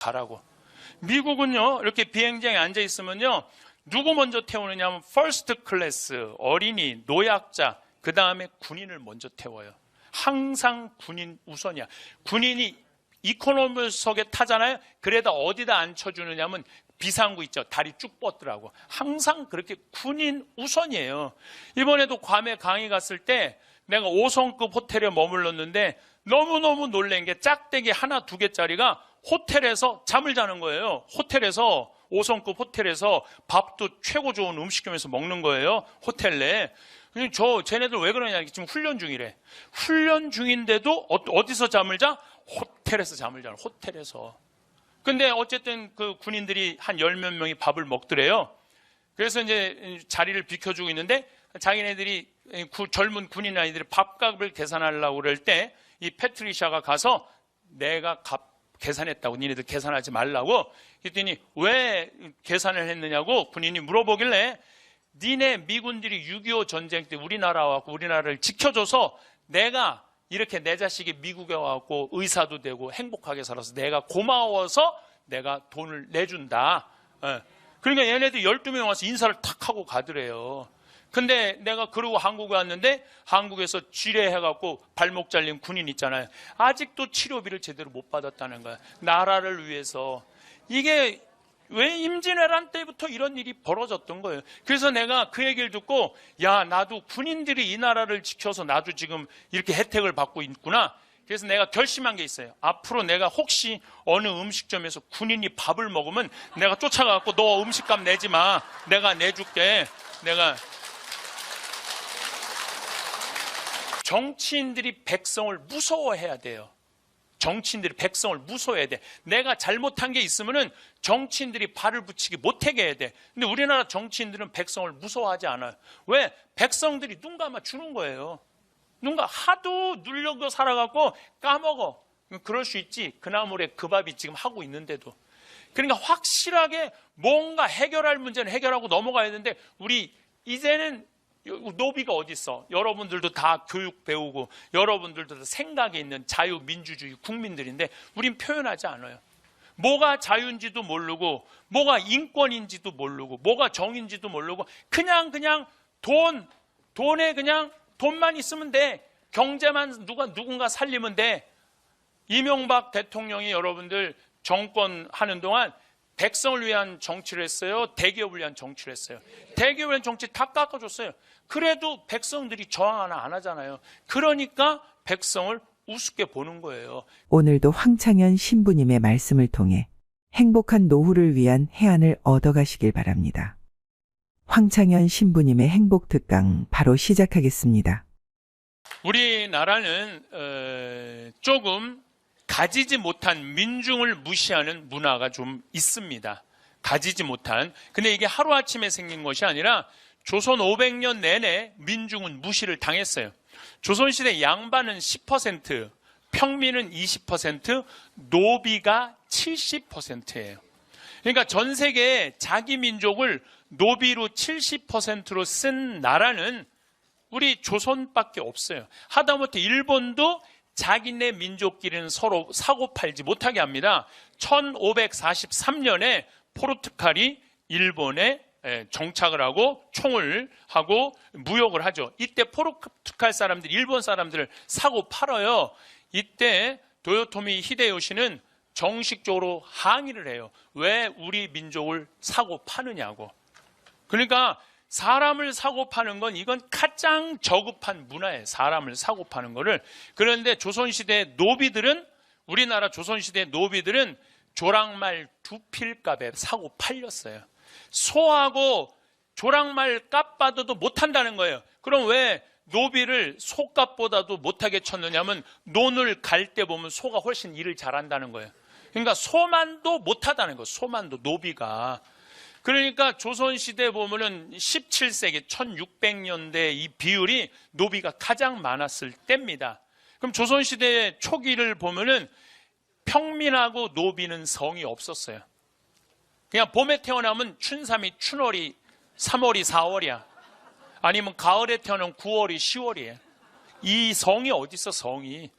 가라고. 미국은요, 이렇게 비행장에 앉아 있으면요, 누구 먼저 태우느냐 하면 퍼스트 클래스, 어린이, 노약자, 그 다음에 군인을 먼저 태워요. 항상 군인 우선이야. 군인이 이코노미석에 타잖아요. 그래도 어디다 앉혀주느냐면 비상구 있죠. 다리 쭉 뻗더라고. 항상 그렇게 군인 우선이에요. 이번에도 괌에 강의 갔을 때 내가 5성급 호텔에 머물렀는데 너무너무 놀란 게 짝대기 하나 두 개짜리가 호텔에서 잠을 자는 거예요. 호텔에서 5성급 호텔에서 밥도 최고 좋은 음식점에서 먹는 거예요. 호텔 내에. 쟤네들 왜 그러냐, 지금 훈련 중이래. 훈련 중인데도 어디서 잠을 자? 호텔에서 잠을 자는, 호텔에서. 근데 어쨌든 그 군인들이 한 10몇 명이 밥을 먹더래요. 그래서 이제 자리를 비켜주고 있는데 자기네들이 젊은 군인 아이들이 밥값을 계산하려고 그럴 때 이 패트리샤가 가서 내가 계산했다고, 니네들 계산하지 말라고. 그랬더니 왜 계산을 했느냐고 군인이 물어보길래 니네 미군들이 6.25 전쟁 때 우리나라를 지켜줘서 내가 이렇게 내 자식이 미국에 와갖고 의사도 되고 행복하게 살아서 내가 고마워서 내가 돈을 내준다. 그러니까 얘네들 12명 와서 인사를 탁 하고 가더래요. 근데 내가 그러고 한국에 왔는데 한국에서 지뢰해갖고 발목 잘린 군인 있잖아요. 아직도 치료비를 제대로 못 받았다는 거야. 나라를 위해서. 이게 왜 임진왜란 때부터 이런 일이 벌어졌던 거예요. 그래서 내가 그 얘기를 듣고 야, 나도 군인들이 이 나라를 지켜서 나도 지금 이렇게 혜택을 받고 있구나. 그래서 내가 결심한 게 있어요. 앞으로 내가 혹시 어느 음식점에서 군인이 밥을 먹으면 내가 쫓아가고 너 음식값 내지 마. 내가 내줄게. 정치인들이 백성을 무서워해야 돼요. 정치인들이 백성을 무서워해야 돼. 내가 잘못한 게 있으면은 정치인들이 발을 붙이기 못하게 해야 돼. 근데 우리나라 정치인들은 백성을 무서워하지 않아요. 왜? 백성들이 눈 감아 주는 거예요. 하도 누려고 살아갖고 까먹어. 그럴 수 있지. 그나물에 그 밥이 지금 하고 있는데도. 그러니까 확실하게 뭔가 해결할 문제는 해결하고 넘어가야 되는데 우리 이제는 노비가 어디 있어? 여러분들도 다 교육 배우고 여러분들도 다 생각이 있는 자유민주주의 국민들인데 우린 표현하지 않아요. 뭐가 자유인지도 모르고 뭐가 인권인지도 모르고 뭐가 정인지도 모르고 그냥 돈에 그냥 돈만 있으면 돼. 경제만 누군가 살리면 돼. 이명박 대통령이 여러분들 정권 하는 동안 백성을 위한 정치를 했어요? 대기업을 위한 정치를 했어요? 대기업을 위한 정치 다 깎아줬어요. 그래도 백성들이 저항 하나 안 하잖아요. 그러니까 백성을 우습게 보는 거예요. 오늘도 황창현 신부님의 말씀을 통해 행복한 노후를 위한 해안을 얻어가시길 바랍니다. 황창현 신부님의 행복 특강 바로 시작하겠습니다. 우리나라는 조금 가지지 못한 민중을 무시하는 문화가 좀 있습니다. 가지지 못한. 근데 이게 하루아침에 생긴 것이 아니라 조선 500년 내내 민중은 무시를 당했어요. 조선시대 양반은 10%, 평민은 20%, 노비가 70%예요. 그러니까 전 세계에 자기 민족을 노비로 70%로 쓴 나라는 우리 조선밖에 없어요. 하다못해 일본도 자기네 민족끼리는 서로 사고팔지 못하게 합니다. 1543년에 포르투갈이 일본에 정착을 하고 총을 하고 무역을 하죠. 이때 포르투갈 사람들이 일본 사람들을 사고 팔아요. 이때 도요토미 히데요시는 정식적으로 항의를 해요. 왜 우리 민족을 사고 파느냐고. 그러니까 사람을 사고 파는 건 이건 가장 저급한 문화예요. 사람을 사고 파는 거를. 그런데 조선시대 노비들은 우리나라 조선시대 노비들은 조랑말 2필값에 사고 팔렸어요. 소하고 조랑말 값 받아도 못한다는 거예요. 그럼 왜 노비를 소값보다도 못하게 쳤느냐면 논을 갈 때 보면 소가 훨씬 일을 잘한다는 거예요. 그러니까 소만도 못하다는 거예요. 소만도 노비가. 그러니까 조선시대 보면은 17세기 1600년대 이 비율이 노비가 가장 많았을 때입니다. 그럼 조선시대 초기를 보면은 평민하고 노비는 성이 없었어요. 그냥 봄에 태어나면 춘삼이 춘월이 3월이 4월이야. 아니면 가을에 태어나면 9월이 10월이에요. 이 성이 어디 있어, 성이.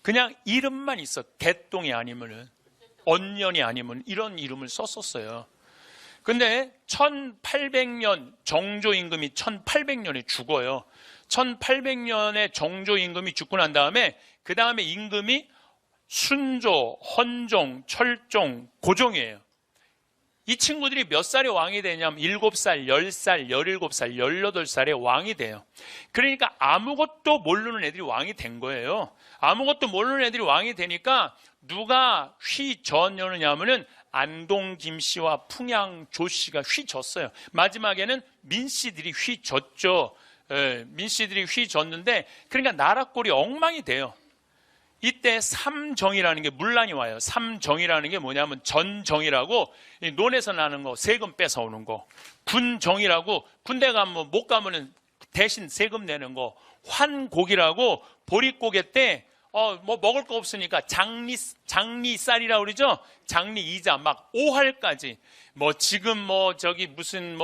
그냥 이름만 있어. 개똥이 아니면은. 언년이 아니면 이런 이름을 썼었어요. 근데 1800년 정조임금이 1800년에 죽어요. 1800년에 정조임금이 죽고 난 다음에 그 다음에 임금이 순조, 헌종, 철종, 고종이에요. 이 친구들이 몇 살에 왕이 되냐면 7살, 10살, 17살, 18살에 왕이 돼요. 그러니까 아무것도 모르는 애들이 왕이 된 거예요. 아무것도 모르는 애들이 왕이 되니까 누가 휘저었냐면은 안동 김씨와 풍양 조씨가 휘졌어요. 마지막에는 민씨들이 휘졌죠. 민씨들이 휘졌는데 그러니까 나라 꼴이 엉망이 돼요. 이때 삼정이라는 게 문란이 와요. 삼정이라는 게 뭐냐면 전정이라고 논에서 나는 거, 세금 뺏어오는 거. 군정이라고 군대 가면 못 가면은 대신 세금 내는 거. 환곡이라고 보릿고개 때 뭐 먹을 거 없으니까 장리쌀이라고 그러죠. 장리 이자 막 5할까지. 뭐 지금 뭐 저기 무슨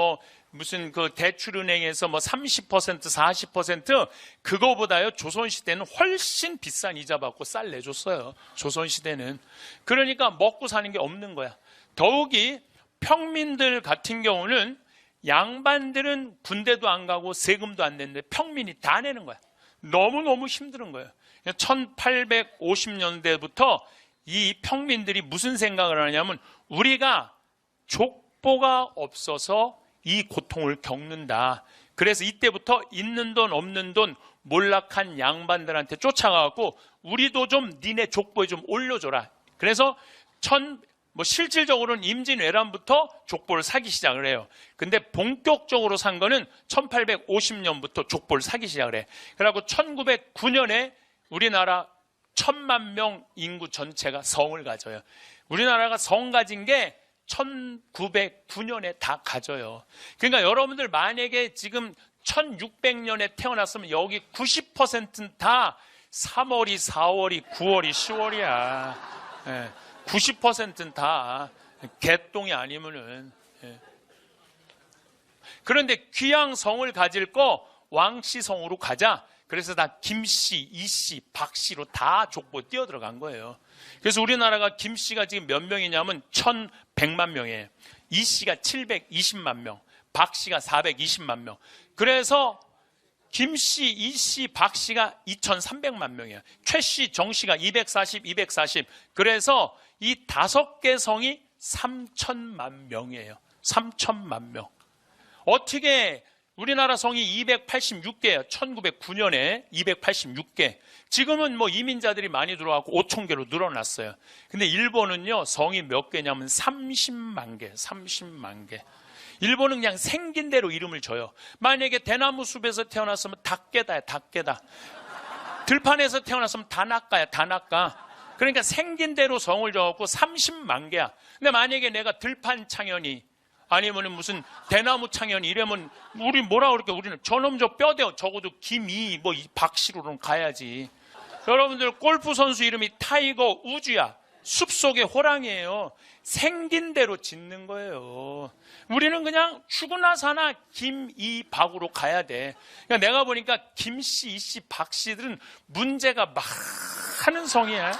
그 대출은행에서 뭐 30% 40% 그거보다요 조선시대는 훨씬 비싼 이자 받고 쌀 내줬어요. 조선시대는. 그러니까 먹고 사는 게 없는 거야. 더욱이 평민들 같은 경우는 양반들은 군대도 안 가고 세금도 안 냈는데 평민이 다 내는 거야. 너무너무 힘든 거예요. 1850년대부터 이 평민들이 무슨 생각을 하냐면 우리가 족보가 없어서 이 고통을 겪는다. 그래서 이때부터 있는 돈 없는 돈 몰락한 양반들한테 쫓아가고 우리도 좀 니네 족보에 좀 올려줘라. 그래서 실질적으로는 임진왜란부터 족보를 사기 시작을 해요. 근데 본격적으로 산 거는 1850년부터 족보를 사기 시작을 해. 그래갖고 1909년에 우리나라 1000만 명 인구 전체가 성을 가져요. 우리나라가 성 가진 게 1909년에 다 가져요. 그러니까 여러분들 만약에 지금 1600년에 태어났으면 여기 90%는 다 3월이 4월이 9월이 10월이야. 90%는 다 개똥이 아니면은. 그런데 귀양성을 가질 거 왕씨성으로 가자. 그래서 다 김씨, 이씨, 박씨로 다 족보 뛰어 들어간 거예요. 그래서 우리나라가 김씨가 지금 몇 명이냐면 1100만 명이에요. 이씨가 720만 명, 박씨가 420만 명. 그래서 김씨, 이씨, 박씨가 2300만 명이에요. 최씨, 정씨가 240. 그래서 이 5개 성이 3000만 명이에요. 3000만 명. 어떻게 우리나라 성이 286개예요. 1909년에 286개. 지금은 뭐 이민자들이 많이 들어와고 5천 개로 늘어났어요. 근데 일본은요, 성이 몇 개냐면 30만 개, 30만 개. 일본은 그냥 생긴 대로 이름을 줘요. 만약에 대나무 숲에서 태어났으면 닭개다야, 닭개다. 들판에서 태어났으면 다나까야, 다나까. 그러니까 생긴 대로 성을 줘갖고 30만 개야. 근데 만약에 내가 들판 창현이 아니면 무슨 대나무 창현이 이러면 우리 뭐라 그럴게? 우리는 저놈 저 뼈대요. 적어도 김이 뭐 박씨로는 가야지. 여러분들 골프 선수 이름이 타이거 우즈야. 숲속의 호랑이에요. 생긴 대로 짓는 거예요. 우리는 그냥 죽으나 사나 김이박으로 가야 돼. 그러니까 내가 보니까 김씨, 이씨, 박씨들은 문제가 많은 성이야.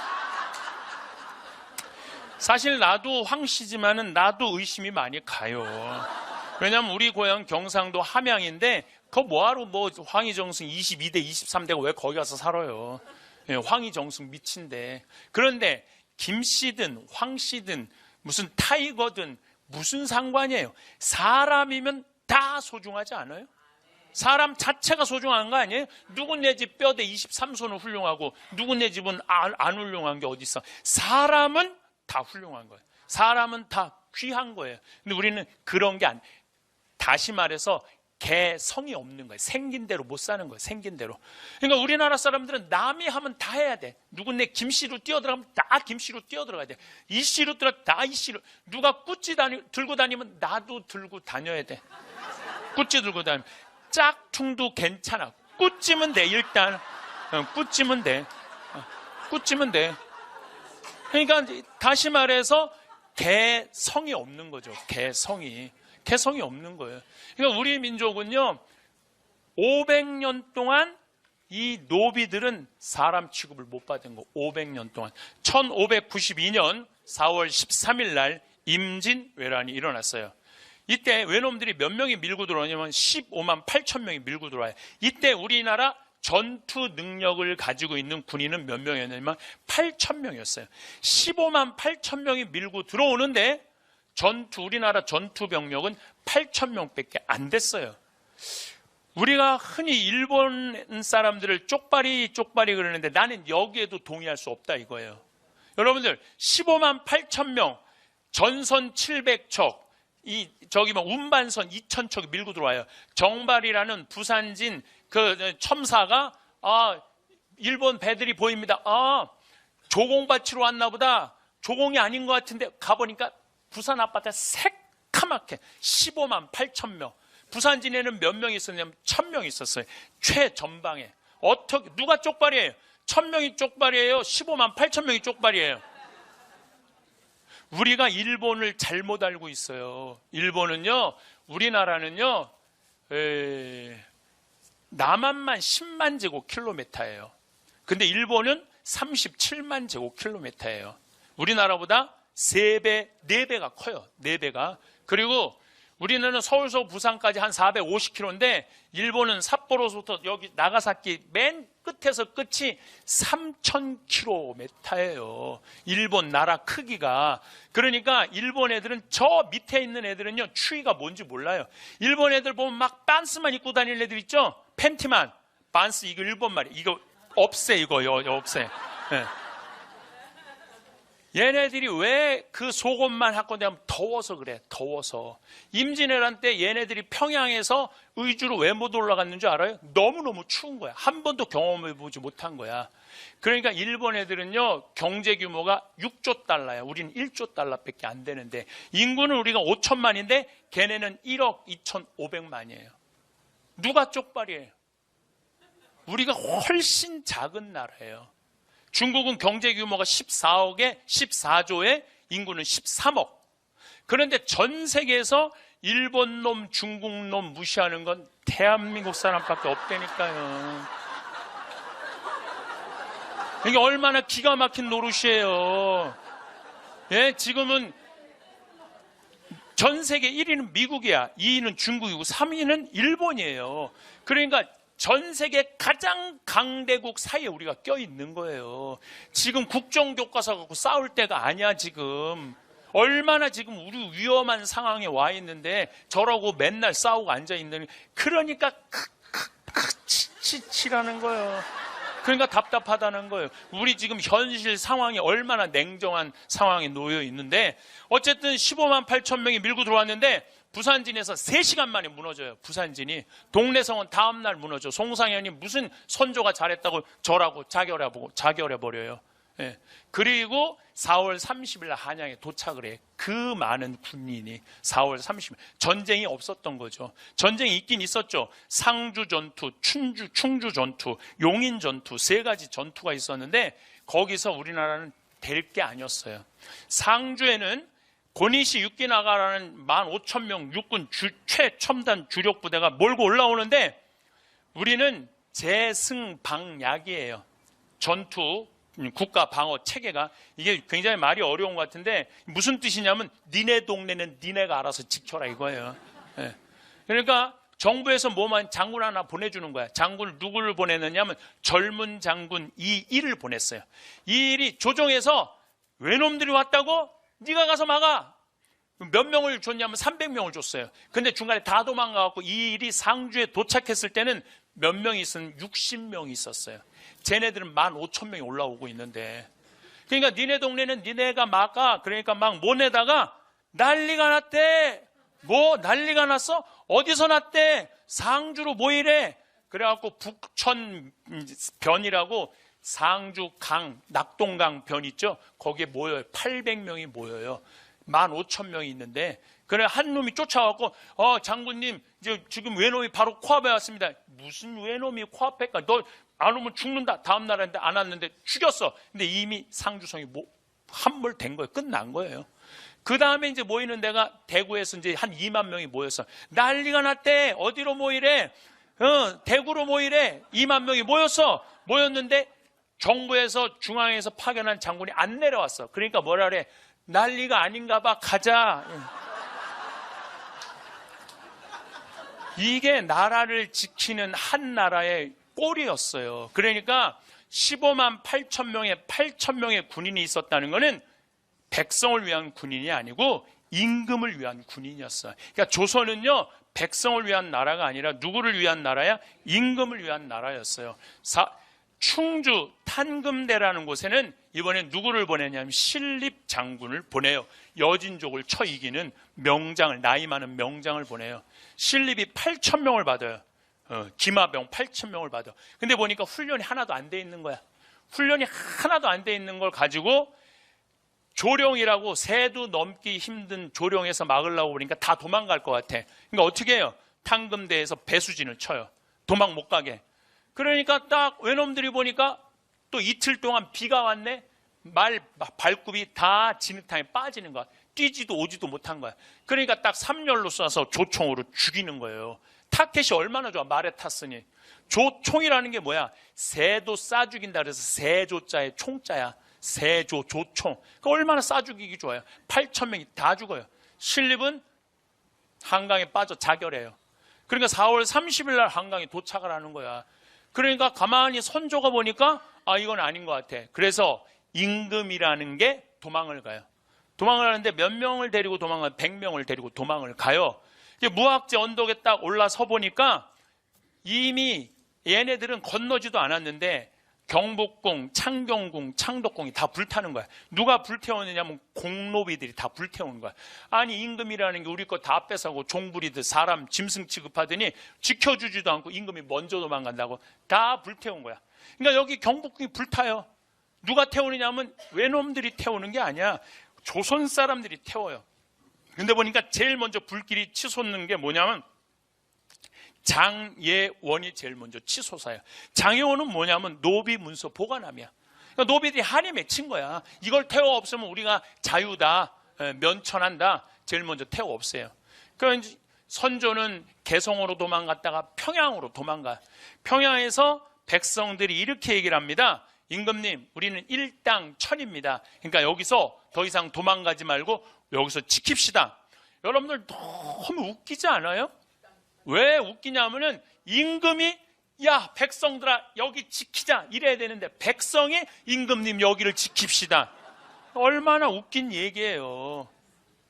사실 나도 황씨지만은 나도 의심이 많이 가요. 왜냐면 우리 고향 경상도 함양인데 그거 뭐하러 뭐 황희정승 22대 23대가 왜 거기 가서 살아요. 황희정승 미친데. 그런데 김씨든 황씨든 무슨 타이거든 무슨 상관이에요. 사람이면 다 소중하지 않아요? 사람 자체가 소중한 거 아니에요? 누구네 집 뼈대 23손은 훌륭하고 누구네 집은 안 훌륭한 게 어디 있어. 사람은 다 훌륭한 거예요. 사람은 다 귀한 거예요. 근데 우리는 그런 게 다시 말해서 개성이 없는 거예요. 생긴 대로 못 사는 거예요. 생긴 대로. 그러니까 우리나라 사람들은 남이 하면 다 해야 돼. 누군데 김씨로 뛰어들어가면 다 김씨로 뛰어들어가야 돼. 이씨로 들어 다 이씨로. 누가 꾸찌 들고 다니면 나도 들고 다녀야 돼. 꾸찌 들고 다니면. 짝퉁도 괜찮아. 꾸찌면 돼. 일단 꾸찌면 돼. 꾸찌면 돼. 그러니까 다시 말해서 개성이 없는 거죠. 개성이 없는 거예요. 그러니까 우리 민족은요 500년 동안 이 노비들은 사람 취급을 못 받은 거 500년 동안. 1592년 4월 13일 날 임진왜란이 일어났어요. 이때 외놈들이 몇 명이 밀고 들어오냐면 15만 8천 명이 밀고 들어와요. 이때 우리나라 전투 능력을 가지고 있는 군인은 몇 명이었냐면 8천 명이었어요. 15만 8천 명이 밀고 들어오는데 우리나라 전투 병력은 8천 명밖에 안 됐어요. 우리가 흔히 일본 사람들을 쪽발이 그러는데 나는 여기에도 동의할 수 없다 이거예요. 여러분들 15만 8천 명, 전선 700척, 운반선 2,000척이 밀고 들어와요. 정발이라는 부산진 그 첨사가 일본 배들이 보입니다. 조공받치러 왔나 보다. 조공이 아닌 것 같은데 가보니까 부산 앞바다에 새카맣게 15만 8천 명. 부산진에는 몇 명이 있었냐면 1,000명이 있었어요. 최전방에. 누가 쪽발이에요? 1,000명이 쪽발이에요? 15만 8천 명이 쪽발이에요? 우리가 일본을 잘못 알고 있어요. 일본은요, 우리나라는요, 남한만 10만 제곱킬로미터예요. 근데 일본은 37만 제곱킬로미터예요. 우리나라보다 3배, 4배가 커요. 4배가. 그리고 우리는 서울서 부산까지 한 450km인데 일본은 삿포로부터 여기 나가사키 맨 끝에서 끝이 3,000km예요. 일본 나라 크기가. 그러니까 일본 애들은 저 밑에 있는 애들은요 추위가 뭔지 몰라요. 일본 애들 보면 막 반스만 입고 다니는 애들 있죠. 팬티만. 반스 이거 일본 말이에요. 이거 없애 이거요. 없애. 네. 얘네들이 왜 그 속옷만 갖고 내면 더워서 그래. 더워서. 임진왜란 때 얘네들이 평양에서 의주로 왜 못 올라갔는 줄 알아요? 너무너무 추운 거야. 한 번도 경험해보지 못한 거야. 그러니까 일본 애들은요 경제 규모가 6조 달러야. 우리는 1조 달러밖에 안 되는데 인구는 우리가 5천만인데 걔네는 1억 2,500만이에요. 누가 쪽발이에요? 우리가 훨씬 작은 나라예요. 중국은 경제 규모가 14조에 인구는 13억. 그런데 전 세계에서 일본 놈, 중국 놈 무시하는 건 대한민국 사람밖에 없다니까요. 이게 얼마나 기가 막힌 노릇이에요. 예, 지금은 전 세계 1위는 미국이야. 2위는 중국이고 3위는 일본이에요. 그러니까 전 세계 가장 강대국 사이에 우리가 껴있는 거예요. 지금 국정교과서 갖고 싸울 때가 아니야 지금. 얼마나 지금 우리 위험한 상황에 와 있는데 저러고 맨날 싸우고 앉아있는. 그러니까 치라는 거예요. 그러니까 답답하다는 거예요. 우리 지금 현실 상황이 얼마나 냉정한 상황에 놓여 있는데 어쨌든 15만 8천 명이 밀고 들어왔는데 부산진에서 3시간 만에 무너져요. 부산진이. 동래성은 다음날 무너져. 송상현이 무슨 선조가 잘했다고 절하고 자결해버려요. 예. 그리고 4월 30일 날 한양에 도착을 해. 그 많은 군인이 4월 30일. 전쟁이 없었던 거죠. 전쟁이 있긴 있었죠. 상주 전투, 충주 전투, 용인 전투 3가지 전투가 있었는데 거기서 우리나라는 될 게 아니었어요. 상주에는 고니시 육기나가라는 15,000명 육군 최첨단 주력 부대가 몰고 올라오는데 우리는 재승방약이에요. 전투 국가 방어 체계가. 이게 굉장히 말이 어려운 것 같은데 무슨 뜻이냐면 니네 동네는 니네가 알아서 지켜라 이거예요. 네. 그러니까 정부에서 장군 하나 보내주는 거야. 장군을 누구를 보내느냐면 젊은 장군 이일을 보냈어요. 이일이 조정에서 외놈들이 왔다고? 네가 가서 막아. 몇 명을 줬냐면 300명을 줬어요. 근데 중간에 다 도망가갖고 이 일이 상주에 도착했을 때는 몇 명이 있었는 60명이 있었어요. 쟤네들은 15,000명이 올라오고 있는데. 그러니까 니네 동네는 니네가 막아. 그러니까 막 모내다가 난리가 났대. 뭐 난리가 났어? 어디서 났대? 상주로 모이래. 그래갖고 북천변이라고 상주 강, 낙동강 변 있죠? 거기에 모여요. 800명이 모여요. 15,000명이 있는데, 그래, 한 놈이 쫓아와갖고, 장군님, 이제 지금 외놈이 바로 코앞에 왔습니다. 무슨 외놈이 코앞에 가? 너 안 오면 죽는다. 다음날 했는데 안 왔는데 죽였어. 근데 이미 상주성이 함몰된 거예요. 끝난 거예요. 그 다음에 이제 모이는 데가 대구에서 이제 한 2만 명이 모였어. 난리가 났대. 어디로 모이래? 대구로 모이래. 2만 명이 모였는데 정부에서 중앙에서 파견한 장군이 안 내려왔어. 그러니까 뭐라 그래? 난리가 아닌가 봐. 가자. 이게 나라를 지키는 한 나라의 꼴이었어요. 그러니까 15만 8천 명의 군인이 있었다는 것은 백성을 위한 군인이 아니고 임금을 위한 군인이었어요. 그러니까 조선은요, 백성을 위한 나라가 아니라 누구를 위한 나라야? 임금을 위한 나라였어요. 충주 탄금대라는 곳에는 이번에 누구를 보내냐면 신립 장군을 보내요. 여진족을 쳐 이기는 명장을, 나이 많은 명장을 보내요. 신립이 8천 명을 받아요. 기마병 8천 명을 받아. 근데 보니까 훈련이 하나도 안 돼 있는 거야. 훈련이 하나도 안 돼 있는 걸 가지고 조령이라고 새도 넘기 힘든 조령에서 막으려고 그러니까 다 도망갈 것 같아. 그러니까 어떻게 해요? 탄금대에서 배수진을 쳐요. 도망 못 가게. 그러니까 딱 외놈들이 보니까 또 이틀 동안 비가 왔네. 발굽이 다 진흙탕에 빠지는 거야. 뛰지도 오지도 못한 거야. 그러니까 딱 삼열로 쏴서 조총으로 죽이는 거예요. 타켓이 얼마나 좋아. 말에 탔으니. 조총이라는 게 뭐야? 새도 쏴 죽인다 그래서 새조자의 총자야. 새조, 조총. 그러니까 얼마나 쏴 죽이기 좋아요. 8천 명이 다 죽어요. 신립은 한강에 빠져 자결해요. 그러니까 4월 30일 날 한강에 도착을 하는 거야. 그러니까 가만히 선조가 보니까 이건 아닌 것 같아. 그래서 임금이라는 게 도망을 가요. 도망을 하는데 몇 명을 데리고 도망가요? 100명을 데리고 도망을 가요. 무학지 언덕에 딱 올라서 보니까 이미 얘네들은 건너지도 않았는데 경복궁, 창경궁, 창덕궁이 다 불타는 거야. 누가 불태우느냐면 공노비들이 다 불태우는 거야. 아니 임금이라는 게 우리 거 다 뺏어가고 종부리듯 사람 짐승 취급하더니 지켜주지도 않고 임금이 먼저 도망간다고 다 불태운 거야. 그러니까 여기 경복궁이 불타요. 누가 태우느냐면 외놈들이 태우는 게 아니야. 조선 사람들이 태워요. 근데 보니까 제일 먼저 불길이 치솟는 게 뭐냐면 장예원이 제일 먼저 치솟아요. 장예원은 뭐냐면 노비 문서 보관함이야. 그러니까 노비들이 한이 맺힌 거야. 이걸 태워 없으면 우리가 자유다, 면천한다. 제일 먼저 태워 없애요. 그러니까 선조는 개성으로 도망갔다가 평양으로 도망가. 평양에서 백성들이 이렇게 얘기를 합니다. 임금님, 우리는 일당 천입니다. 그러니까 여기서 더 이상 도망가지 말고 여기서 지킵시다. 여러분들 너무 웃기지 않아요? 왜 웃기냐면은 임금이 야 백성들아 여기 지키자 이래야 되는데 백성이 임금님 여기를 지킵시다. 얼마나 웃긴 얘기예요.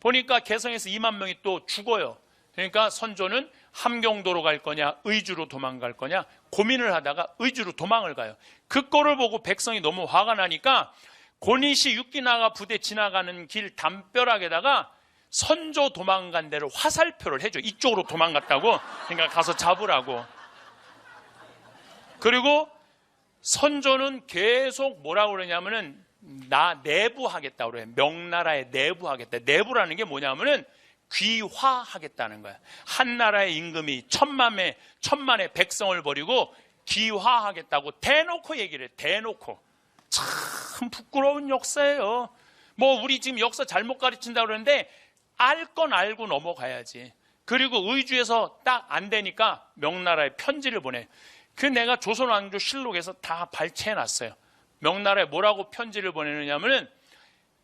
보니까 개성에서 2만 명이 또 죽어요. 그러니까 선조는 함경도로 갈 거냐 의주로 도망갈 거냐 고민을 하다가 의주로 도망을 가요. 그 꼴을 보고 백성이 너무 화가 나니까 고니시 육기나가 부대 지나가는 길 담벼락에다가 선조 도망간 데를 화살표를 해줘. 이쪽으로 도망갔다고. 그러니까 가서 잡으라고. 그리고 선조는 계속 뭐라고 그러냐면은 나 내부하겠다고 그래요. 명나라에 내부하겠다. 내부라는 게 뭐냐면은 귀화하겠다는 거야. 한 나라의 임금이 천만의 백성을 버리고 귀화하겠다고 대놓고 얘기를 해. 대놓고. 참 부끄러운 역사예요. 뭐 우리 지금 역사 잘못 가르친다고 그러는데 알 건 알고 넘어가야지. 그리고 의주에서 딱 안 되니까 명나라에 편지를 보내. 그 내가 조선왕조실록에서 다 발췌해놨어요. 명나라에 뭐라고 편지를 보내느냐면은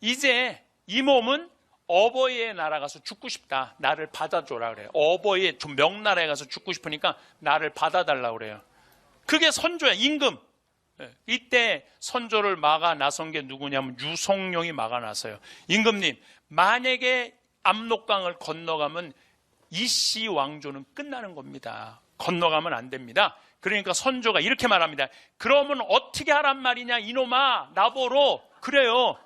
이제 이 몸은 어버이의 나라 가서 죽고 싶다. 나를 받아줘라 그래요. 어버이의 명나라에 가서 죽고 싶으니까 나를 받아달라고 그래요. 그게 선조야. 임금. 이때 선조를 막아 나선 게 누구냐면 유성룡이 막아 나서요. 임금님, 만약에 압록강을 건너가면 이씨 왕조는 끝나는 겁니다. 건너가면 안 됩니다. 그러니까 선조가 이렇게 말합니다. 그러면 어떻게 하란 말이냐 이놈아 나보러. 그래요.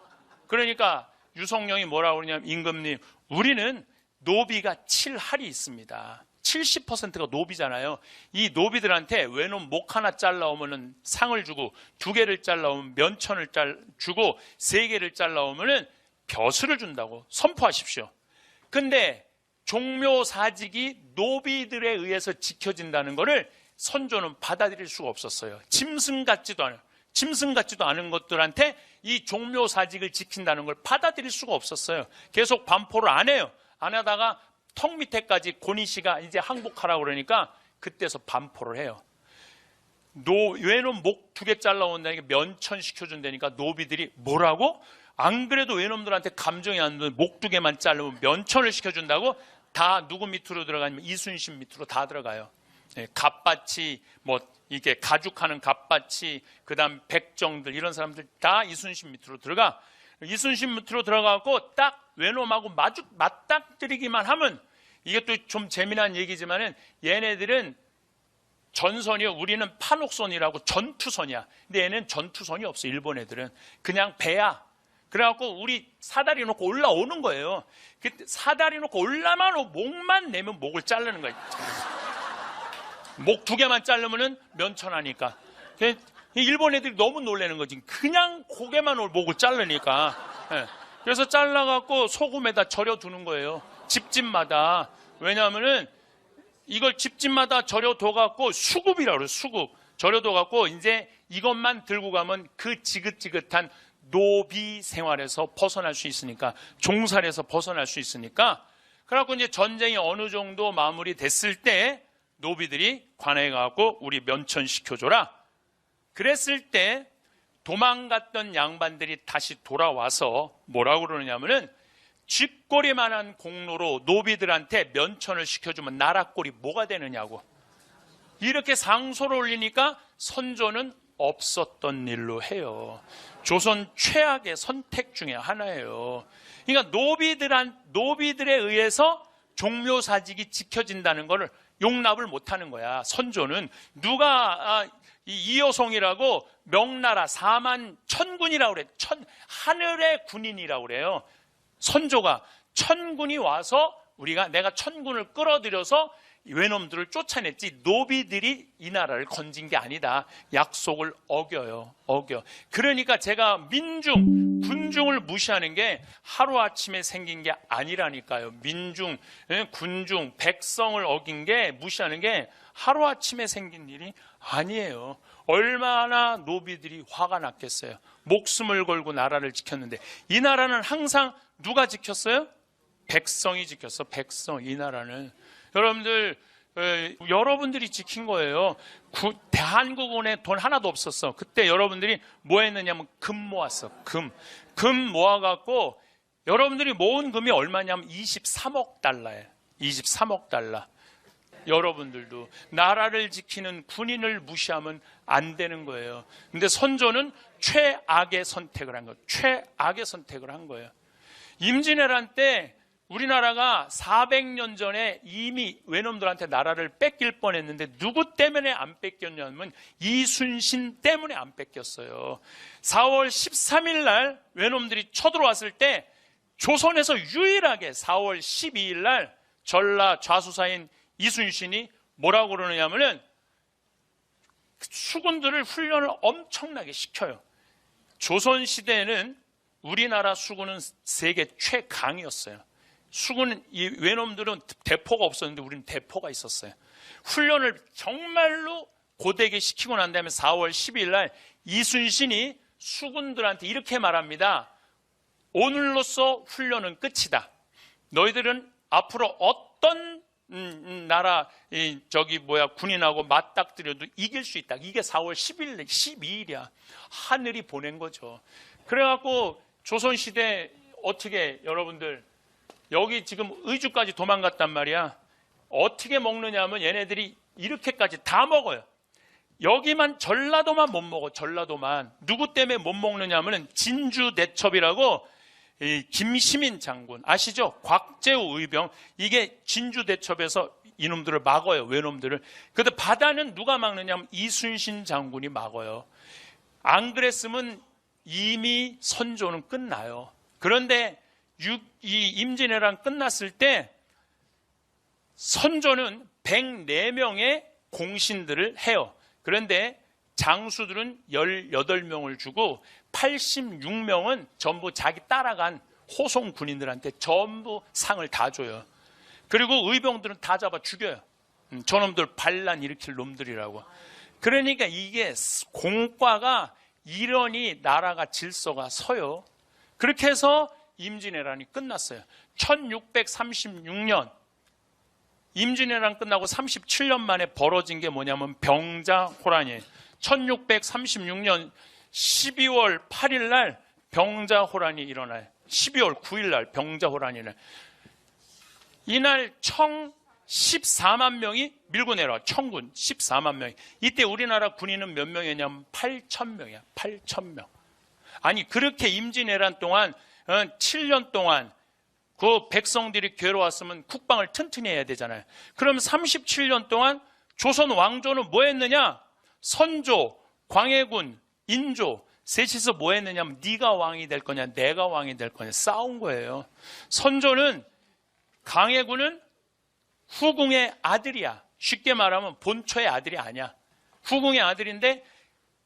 그러니까 유성룡이 뭐라고 그러냐면 임금님, 우리는 노비가 7할이 있습니다. 70%가 노비잖아요. 이 노비들한테 외놈 목 하나 잘라오면 상을 주고 2개를 잘라오면 면천을 주고 3개를 잘라오면 벼슬을 준다고 선포하십시오. 근데 종묘사직이 노비들에 의해서 지켜진다는 것을 선조는 받아들일 수가 없었어요. 짐승 같지도 않은 것들한테 이 종묘사직을 지킨다는 걸 받아들일 수가 없었어요. 계속 반포를 안 해요. 안 하다가 턱 밑에까지 고니씨가 이제 항복하라고 그러니까 그때서 반포를 해요. 외놈 목 2개 잘라온다니까 면천시켜준다니까 노비들이 뭐라고? 안 그래도 외놈들한테 감정이 안 드는 목 2개만 자르면 면천을 시켜준다고? 다 누구 밑으로 들어가냐면 이순신 밑으로 다 들어가요. 갑밭이 뭐 이게 가죽하는 갑밭이 그다음 백정들 이런 사람들 다 이순신 밑으로 들어가. 이순신 밑으로 들어가고 딱 외놈하고 맞닥뜨리기만 하면 이게 또 좀 재미난 얘기지만은 얘네들은 전선이요. 우리는 판옥선이라고 전투선이야. 근데 얘는 전투선이 없어. 일본 애들은 그냥 배야. 그래갖고 우리 사다리 놓고 올라오는 거예요. 사다리 놓고 올라만 목만 내면 목을 자르는 거야. 목 2개만 자르면은 면천하니까. 일본 애들이 너무 놀라는 거지. 그냥 고개만 목을 자르니까. 그래서 잘라갖고 소금에다 절여두는 거예요. 집집마다. 왜냐하면은 이걸 집집마다 절여둬갖고 수급이라고 그래요. 수급. 절여둬갖고 이제 이것만 들고 가면 그 지긋지긋한 노비 생활에서 벗어날 수 있으니까, 종살에서 벗어날 수 있으니까. 그래갖고 이제 전쟁이 어느 정도 마무리됐을 때 노비들이 관에 가고 우리 면천시켜줘라. 그랬을 때 도망갔던 양반들이 다시 돌아와서 뭐라고 그러느냐면은 쥐꼬리만한 공로로 노비들한테 면천을 시켜주면 나라꼴이 뭐가 되느냐고. 이렇게 상소를 올리니까 선조는 없었던 일로 해요. 조선 최악의 선택 중에 하나예요. 그러니까 노비들에 의해서 종묘사직이 지켜진다는 것을 용납을 못하는 거야. 선조는 누가 이여송이라고 명나라 4만 천군이라고 그래. 하늘의 군인이라고 그래요. 선조가 천군이 와서 내가 천군을 끌어들여서 외놈들을 쫓아냈지 노비들이 이 나라를 건진 게 아니다. 약속을 어겨. 그러니까 제가 군중을 무시하는 게 하루아침에 생긴 게 아니라니까요. 군중, 백성을 어긴 게 무시하는 게 하루아침에 생긴 일이 아니에요. 얼마나 노비들이 화가 났겠어요. 목숨을 걸고 나라를 지켰는데 이 나라는 항상 누가 지켰어요? 백성이 지켰어. 백성. 이 나라는 여러분들이 지킨 거예요. 대한국원에 돈 하나도 없었어. 그때 여러분들이 뭐 했느냐면 금 모았어. 금 모아갖고 여러분들이 모은 금이 얼마냐면 23억 달러예요. 23억 달러. 여러분들도 나라를 지키는 군인을 무시하면 안 되는 거예요. 근데 선조는 최악의 선택을 한 거예요. 최악의 선택을 한 거예요. 임진왜란 때 우리나라가 400년 전에 이미 외놈들한테 나라를 뺏길 뻔했는데 누구 때문에 안 뺏겼냐면 이순신 때문에 안 뺏겼어요. 4월 13일 날 외놈들이 쳐들어왔을 때 조선에서 유일하게 4월 12일 날 전라 좌수사인 이순신이 뭐라고 그러느냐면은 수군들을 훈련을 엄청나게 시켜요. 조선시대에는 우리나라 수군은 세계 최강이었어요. 수군, 외놈들은 대포가 없었는데 우리는 대포가 있었어요. 훈련을 정말로 고되게 시키고 난 다음에 4월 12일 날 이순신이 수군들한테 이렇게 말합니다. 오늘로써 훈련은 끝이다. 너희들은 앞으로 어떤 나라 군인하고 맞닥뜨려도 이길 수 있다. 이게 4월 10일, 12일이야. 하늘이 보낸 거죠. 그래갖고 조선시대 어떻게 여러분들 여기 지금 의주까지 도망갔단 말이야. 어떻게 먹느냐 하면 얘네들이 이렇게까지 다 먹어요. 여기만 전라도만 못 먹어. 전라도만. 누구 때문에 못 먹느냐 하면 진주대첩이라고 김시민 장군 아시죠? 곽재우 의병. 이게 진주대첩에서 이놈들을 막아요. 외놈들을. 그런데 바다는 누가 막느냐 하면 이순신 장군이 막아요. 안 그랬으면 이미 선조는 끝나요. 그런데 이 임진왜란 끝났을 때 선조는 104명의 공신들을 해요. 그런데 장수들은 18명을 주고 86명은 전부 자기 따라간 호송 군인들한테 전부 상을 다 줘요. 그리고 의병들은 다 잡아 죽여요. 저놈들 반란 일으킬 놈들이라고. 그러니까 이게 공과가 이러니 나라가 질서가 서요. 그렇게 해서 임진왜란이 끝났어요. 1636년 임진왜란 끝나고 37년 만에 벌어진 게 뭐냐면 병자호란이에요. 1636년 12월 8일 날 병자호란이 일어나요. 12월 9일 날 병자호란이 일어나요. 이날 청 14만 명이 밀고 내려와. 청군 14만 명이. 이때 우리나라 군인은 몇 명이냐면 8천 명이야. 8천 명. 아니 그렇게 임진왜란 동안 7년 동안 그 백성들이 괴로웠으면 국방을 튼튼히 해야 되잖아요. 그럼 37년 동안 조선 왕조는 뭐 했느냐? 선조, 광해군, 인조 셋이서 뭐 했느냐면 네가 왕이 될 거냐 내가 왕이 될 거냐 싸운 거예요. 선조는 광해군은 후궁의 아들이야. 쉽게 말하면 본초의 아들이 아니야. 후궁의 아들인데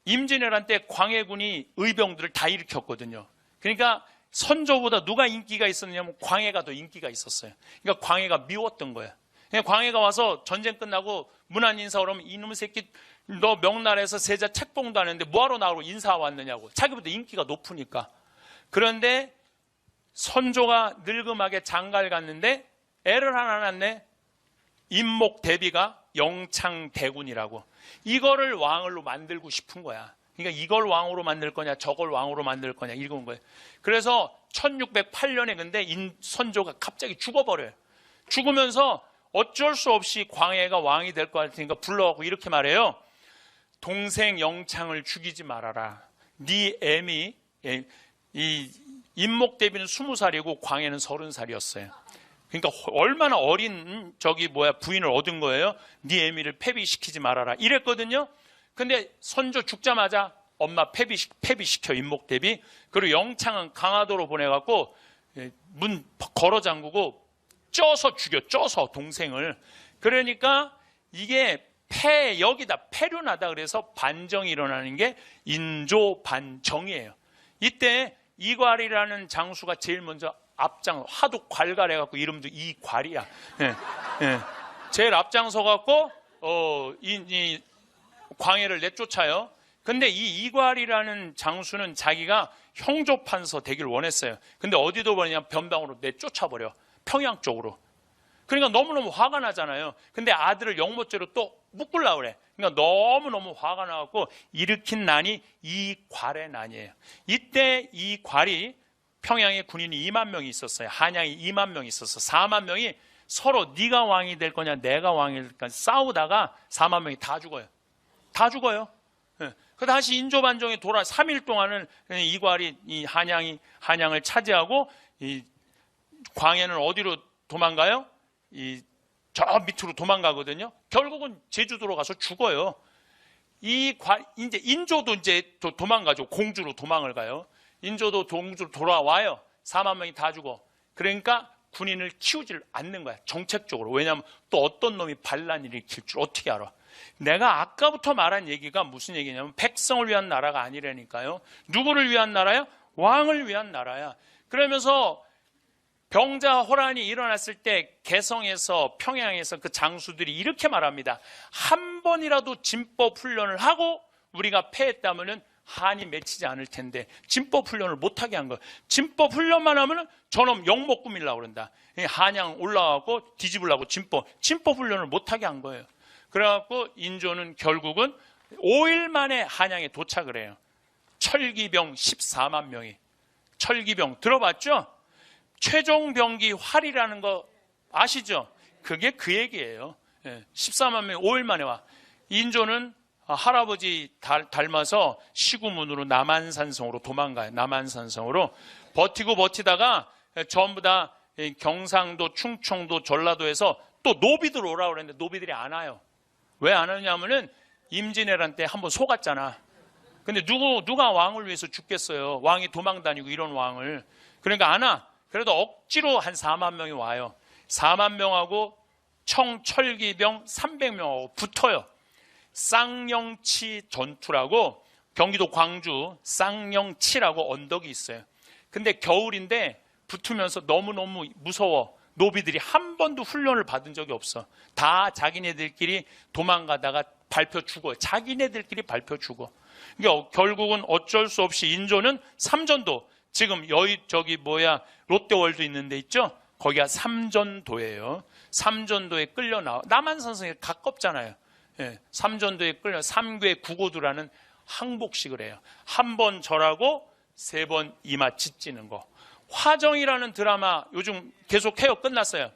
임진왜란 때 광해군이 의병들을 다 일으켰거든요. 그러니까 선조보다 누가 인기가 있었냐면 광해가 더 인기가 있었어요. 그러니까 광해가 미웠던 거예요. 그냥 광해가 와서 전쟁 끝나고 문안 인사 오면 이놈의 새끼 너 명나라에서 세자 책봉도 안 했는데 뭐하러 나하고 인사 왔느냐고. 자기보다 인기가 높으니까. 그런데 선조가 늙음하게 장가를 갔는데 애를 하나 낳네. 임목대비가 영창대군이라고. 이거를 왕으로 만들고 싶은 거야. 그러니까 이걸 왕으로 만들 거냐 저걸 왕으로 만들 거냐 이건 거예요. 그래서 1608년에 근데 선조가 갑자기 죽어버려요. 죽으면서 어쩔 수 없이 광해가 왕이 될 것 같으니까 불러갖고 이렇게 말해요. 동생 영창을 죽이지 말아라. 네 애미 이 임목대비는 20살이고 광해는 30살이었어요. 그러니까 얼마나 어린 부인을 얻은 거예요. 네 애미를 폐비시키지 말아라 이랬거든요. 근데 선조 죽자마자 엄마 폐비시켜 임목대비. 그리고 영창은 강화도로 보내갖고 문 걸어 잠그고 쪄서 죽여. 쪄서 동생을. 그러니까 이게 여기다 폐륜하다 그래서 반정이 일어나는 게 인조반정이에요. 이때 이괄이라는 장수가 제일 먼저 하도 괄갈해갖고 이름도 이괄이야. 예, 예. 제일 앞장서갖고 이 광해를 내쫓아요. 근데 이 이괄이라는 장수는 자기가 형조판서 되길 원했어요. 근데 어디도 보냐 변방으로 내쫓아버려. 평양 쪽으로. 그러니까 너무너무 화가 나잖아요. 근데 아들을 영모죄로 또 묶으려고 그래. 그러니까 너무너무 화가 나갖고 일으킨 난이 이괄의 난이에요. 이때 이괄이 평양에 군인이 2만 명이 있었어요. 한양이 2만 명이 있었어. 4만 명이 서로 네가 왕이 될 거냐 내가 왕이 될 거냐 싸우다가 4만 명이 다 죽어요. 다 죽어요. 예. 그 다시 인조반정이 3일 동안은 이괄이 이 한양을 차지하고 이 광해는 어디로 도망가요? 저 밑으로 도망가거든요. 결국은 제주도로 가서 죽어요. 이제 인조도 이제 도망가죠. 공주로 도망을 가요. 인조도 공주로 돌아와요. 4만 명이 다 죽어. 그러니까 군인을 키우질 않는 거야. 정책적으로. 왜냐하면 또 어떤 놈이 반란을 일으킬 줄 어떻게 알아? 내가 아까부터 말한 얘기가 무슨 얘기냐면 백성을 위한 나라가 아니라니까요. 누구를 위한 나라야? 왕을 위한 나라야. 그러면서 병자호란이 일어났을 때 개성에서 평양에서 그 장수들이 이렇게 말합니다. 한 번이라도 진법 훈련을 하고 우리가 패했다면은 한이 맺히지 않을 텐데 진법 훈련을 못하게 한 거예요. 진법 훈련만 하면은 저놈 영목 꾸밀려고 그런다. 한양 올라가고 뒤집으려고 진법 훈련을 못하게 한 거예요. 그래갖고 인조는 결국은 5일 만에 한양에 도착을 해요. 철기병 14만 명이. 철기병 들어봤죠? 최종병기 활이라는 거 아시죠? 그게 그 얘기예요. 14만 명이 5일 만에 와. 인조는 할아버지 닮아서 시구문으로 남한산성으로 도망가요. 남한산성으로 버티다가 전부 다 경상도, 충청도, 전라도에서 또 노비들 오라고 그랬는데 노비들이 안 와요. 왜 안 오냐면은 임진왜란 때 한번 속았잖아. 근데 누가 왕을 위해서 죽겠어요. 왕이 도망다니고 이런 왕을. 그러니까 안 와. 그래도 억지로 한 4만 명이 와요. 4만 명하고 청철기병 300명하고 붙어요. 쌍영치 전투라고 경기도 광주 쌍영치라고 언덕이 있어요. 근데 겨울인데 붙으면서 너무너무 무서워. 노비들이 한 번도 훈련을 받은 적이 없어. 다 자기네들끼리 도망가다가 밟혀 죽어요. 자기네들끼리 밟혀 죽어. 그러니까 결국은 어쩔 수 없이 인조는 삼전도 지금 롯데월드 있는데 있죠? 거기가 삼전도예요. 삼전도에 끌려 나와. 남한산성에 가깝잖아요. 예, 삼전도에 끌려 삼괴 구고두라는 항복식을 해요. 한 번 절하고 3번 이마 짓지는 거. 화정이라는 드라마 요즘 계속 해요. 끝났어요?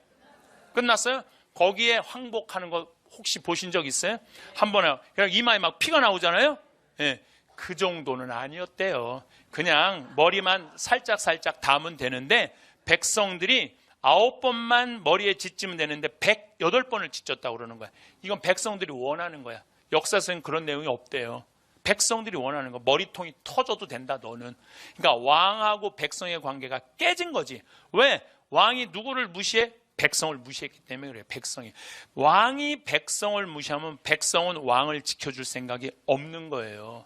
끝났어요? 거기에 항복하는 거 혹시 보신 적 있어요? 한 번에 그냥 이마에 막 피가 나오잖아요. 예, 그 정도는 아니었대요. 그냥 머리만 살짝 담으면 되는데 백성들이 9번만 머리에 짓지면 되는데 108번을 짓졌다고 그러는 거야. 이건 백성들이 원하는 거야. 역사서엔 그런 내용이 없대요. 백성들이 원하는 거. 머리통이 터져도 된다 너는. 그러니까 왕하고 백성의 관계가 깨진 거지. 왜? 왕이 누구를 무시해? 백성을 무시했기 때문에 그래요. 백성이. 왕이 백성을 무시하면 백성은 왕을 지켜줄 생각이 없는 거예요.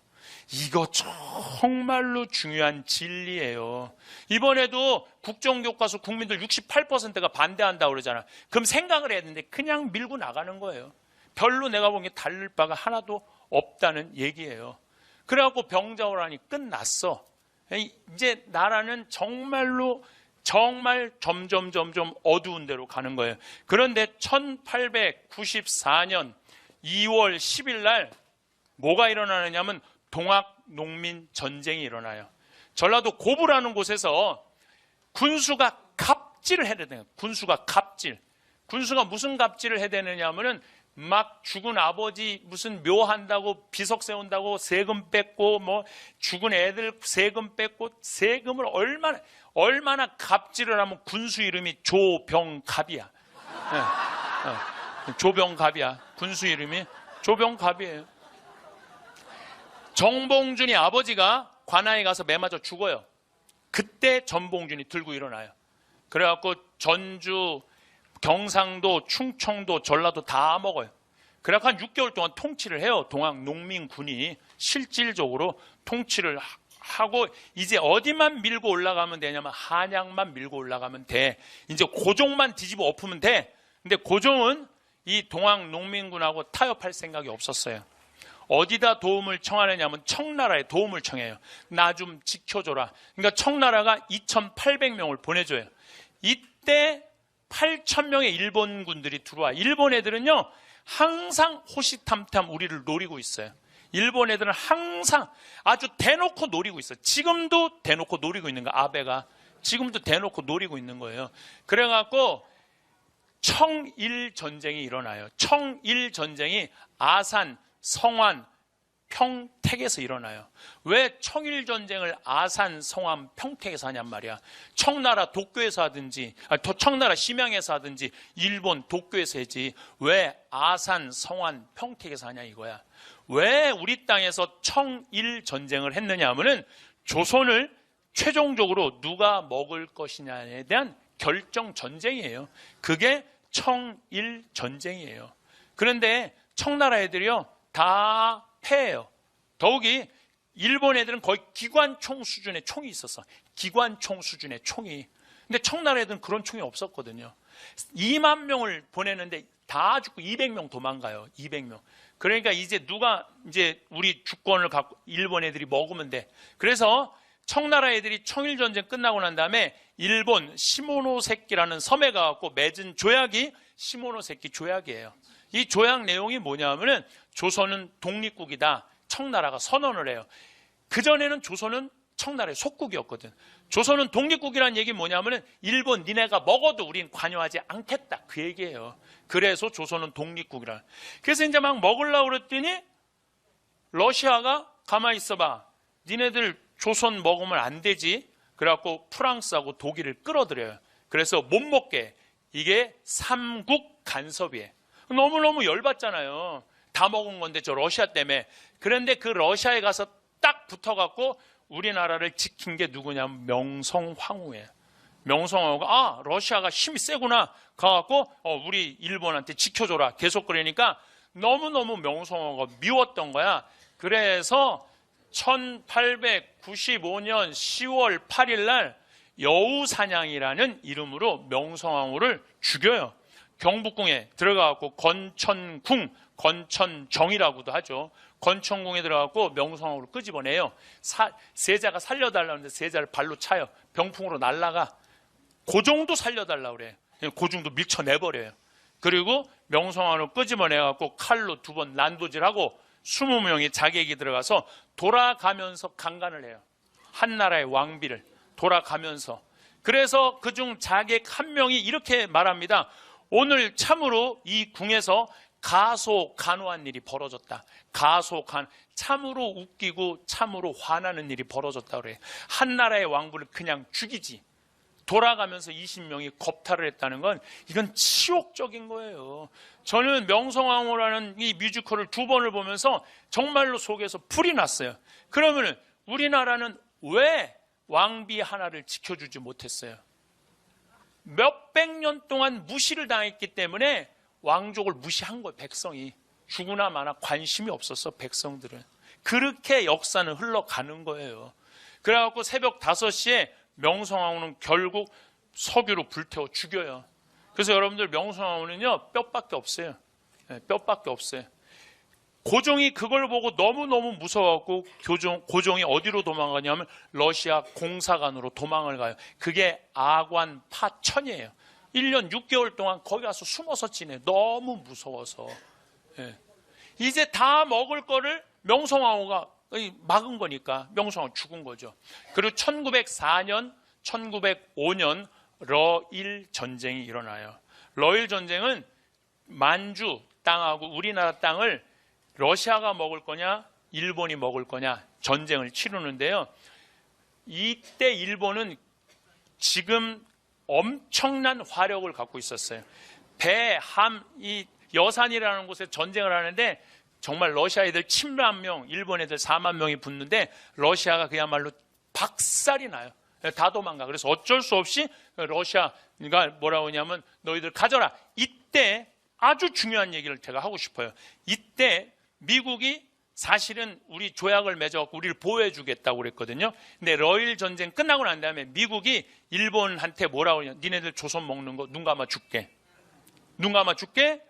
이거 정말로 중요한 진리예요. 이번에도 국정교과서 국민들 68%가 반대한다고 그러잖아. 그럼 생각을 해야 되는데 그냥 밀고 나가는 거예요. 별로 내가 보기엔 다를 바가 하나도 없다는 얘기예요. 그래갖고 병자호란이 끝났어. 이제 나라는 정말 점점 어두운 데로 가는 거예요. 그런데 1894년 2월 10일 날 뭐가 일어나느냐면 동학농민 전쟁이 일어나요. 전라도 고부라는 곳에서 군수가 갑질을 해대요. 군수가 갑질. 군수가 무슨 갑질을 해대느냐 하면은 막 죽은 아버지 무슨 묘한다고 비석 세운다고 세금 뺏고 뭐 죽은 애들 세금 뺏고 세금을 얼마나 갑질을 하면 군수 이름이 조병갑이야. 조병갑이야. 군수 이름이 조병갑이에요. 정봉준이 아버지가 관아에 가서 매 맞아 죽어요. 그때 전봉준이 들고 일어나요. 그래갖고 전주, 경상도, 충청도, 전라도 다 먹어요. 그래갖고 한 6개월 동안 통치를 해요. 동학농민군이 실질적으로 통치를 하고 이제 어디만 밀고 올라가면 되냐면 한양만 밀고 올라가면 돼. 이제 고종만 뒤집어 엎으면 돼. 근데 고종은 이 동학농민군하고 타협할 생각이 없었어요. 어디다 도움을 청하느냐면 청나라에 도움을 청해요. 나 좀 지켜줘라. 그러니까 청나라가 2,800명을 보내줘요. 이때 8,000명의 일본군들이 들어와. 일본 애들은요 항상 호시탐탐 우리를 노리고 있어요. 일본 애들은 항상 아주 대놓고 노리고 있어요. 지금도 대놓고 노리고 있는 거야. 아베가 지금도 대놓고 노리고 있는 거예요. 그래갖고 청일전쟁이 일어나요. 청일전쟁이 아산, 성안, 평택에서 일어나요. 왜 청일전쟁을 아산, 성안, 평택에서 하냔 말이야. 청나라 도쿄에서 하든지 청나라 심양에서 하든지 일본 도쿄에서 하지 왜 아산, 성안, 평택에서 하냐 이거야. 왜 우리 땅에서 청일전쟁을 했느냐 하면은 조선을 최종적으로 누가 먹을 것이냐에 대한 결정전쟁이에요. 그게 청일전쟁이에요. 그런데 청나라 애들이요 다 패해요. 더욱이 일본 애들은 거의 기관총 수준의 총이 있었어. 기관총 수준의 총이. 근데 청나라 애들은 그런 총이 없었거든요. 2만 명을 보내는데 다 죽고 200명 도망가요. 200명. 그러니까 이제 누가 이제 우리 주권을 갖고 일본 애들이 먹으면 돼. 그래서 청나라 애들이 청일전쟁 끝나고 난 다음에 일본 시모노세키라는 섬에 가갖고 맺은 조약이 시모노세키 조약이에요. 이 조약 내용이 뭐냐면은 조선은 독립국이다. 청나라가 선언을 해요. 그전에는 조선은 청나라의 속국이었거든. 조선은 독립국이라는 얘기 뭐냐면은 일본 니네가 먹어도 우린 관여하지 않겠다. 그 얘기예요. 그래서 조선은 독립국이라. 그래서 이제 막 먹으려고 그랬더니 러시아가 가만히 있어봐. 니네들 조선 먹으면 안 되지. 그래갖고 프랑스하고 독일을 끌어들여요. 그래서 못 먹게. 이게 삼국 간섭이에요. 너무너무 열받잖아요. 다 먹은 건데 저 러시아 때문에. 그런데 그 러시아에 가서 딱 붙어갖고 우리나라를 지킨 게 누구냐면 명성황후예요. 명성황후가 러시아가 힘이 세구나 가갖고 우리 일본한테 지켜줘라 계속 그러니까 너무너무 명성황후가 미웠던 거야. 그래서 1895년 10월 8일 날 여우사냥이라는 이름으로 명성황후를 죽여요. 경복궁에 들어가갖고 건천궁, 건천정이라고도 하죠. 건천궁에 들어가갖고 명성황후를 끄집어내요. 세자가 살려달라는데 세자를 발로 차요. 병풍으로 날아가. 고종도 살려달라고 그래요. 고종도 밀쳐내버려요. 그리고 명성황후를 끄집어내갖고 칼로 2번 난도질하고 20명이 자객이 들어가서 돌아가면서 강간을 해요. 한나라의 왕비를 돌아가면서. 그래서 그중 자객 1명이 이렇게 말합니다. 오늘 참으로 이 궁에서 가소간호한 일이 벌어졌다. 참으로 웃기고 참으로 화나는 일이 벌어졌다 그래요. 한나라의 왕부를 그냥 죽이지. 돌아가면서 20명이 겁탈을 했다는 건 이건 치욕적인 거예요. 저는 명성황후라는 이 뮤지컬을 2번을 보면서 정말로 속에서 불이 났어요. 그러면 우리나라는 왜 왕비 하나를 지켜주지 못했어요? 몇백 년 동안 무시를 당했기 때문에 왕족을 무시한 거예요. 백성이 죽으나 마나 관심이 없었어. 백성들은 그렇게 역사는 흘러가는 거예요. 그래갖고 새벽 5시에 명성황후는 결국 석유로 불태워 죽여요. 그래서 여러분들 명성황후는요 뼈밖에 없어요. 뼈밖에 없어요. 고종이 그걸 보고 너무너무 무서워갖고 고종이 어디로 도망가냐면 러시아 공사관으로 도망을 가요. 그게 아관 파천이에요. 1년 6개월 동안 거기 가서 숨어서 지내. 너무 무서워서. 이제 다 먹을 거를 명성황후가 막은 거니까 명성황후 죽은 거죠. 그리고 1904년, 1905년 러일 전쟁이 일어나요. 러일 전쟁은 만주 땅하고 우리나라 땅을 러시아가 먹을 거냐 일본이 먹을 거냐 전쟁을 치르는데요. 이때 일본은 지금 엄청난 화력을 갖고 있었어요. 배, 함, 이 여산이라는 곳에 전쟁을 하는데 정말 러시아 애들 7만 명, 일본 애들 4만 명이 붙는데 러시아가 그야말로 박살이 나요. 다 도망가. 그래서 어쩔 수 없이 러시아가 뭐라고 하냐면 너희들 가져라. 이때 아주 중요한 얘기를 제가 하고 싶어요. 이때 미국이 사실은 우리 조약을 맺어갖고 우리를 보호해 주겠다고 그랬거든요. 근데 러일 전쟁 끝나고 난 다음에 미국이 일본한테 뭐라고 하냐. 니네들 조선 먹는 거 눈 감아 줄게. 눈 감아 줄게.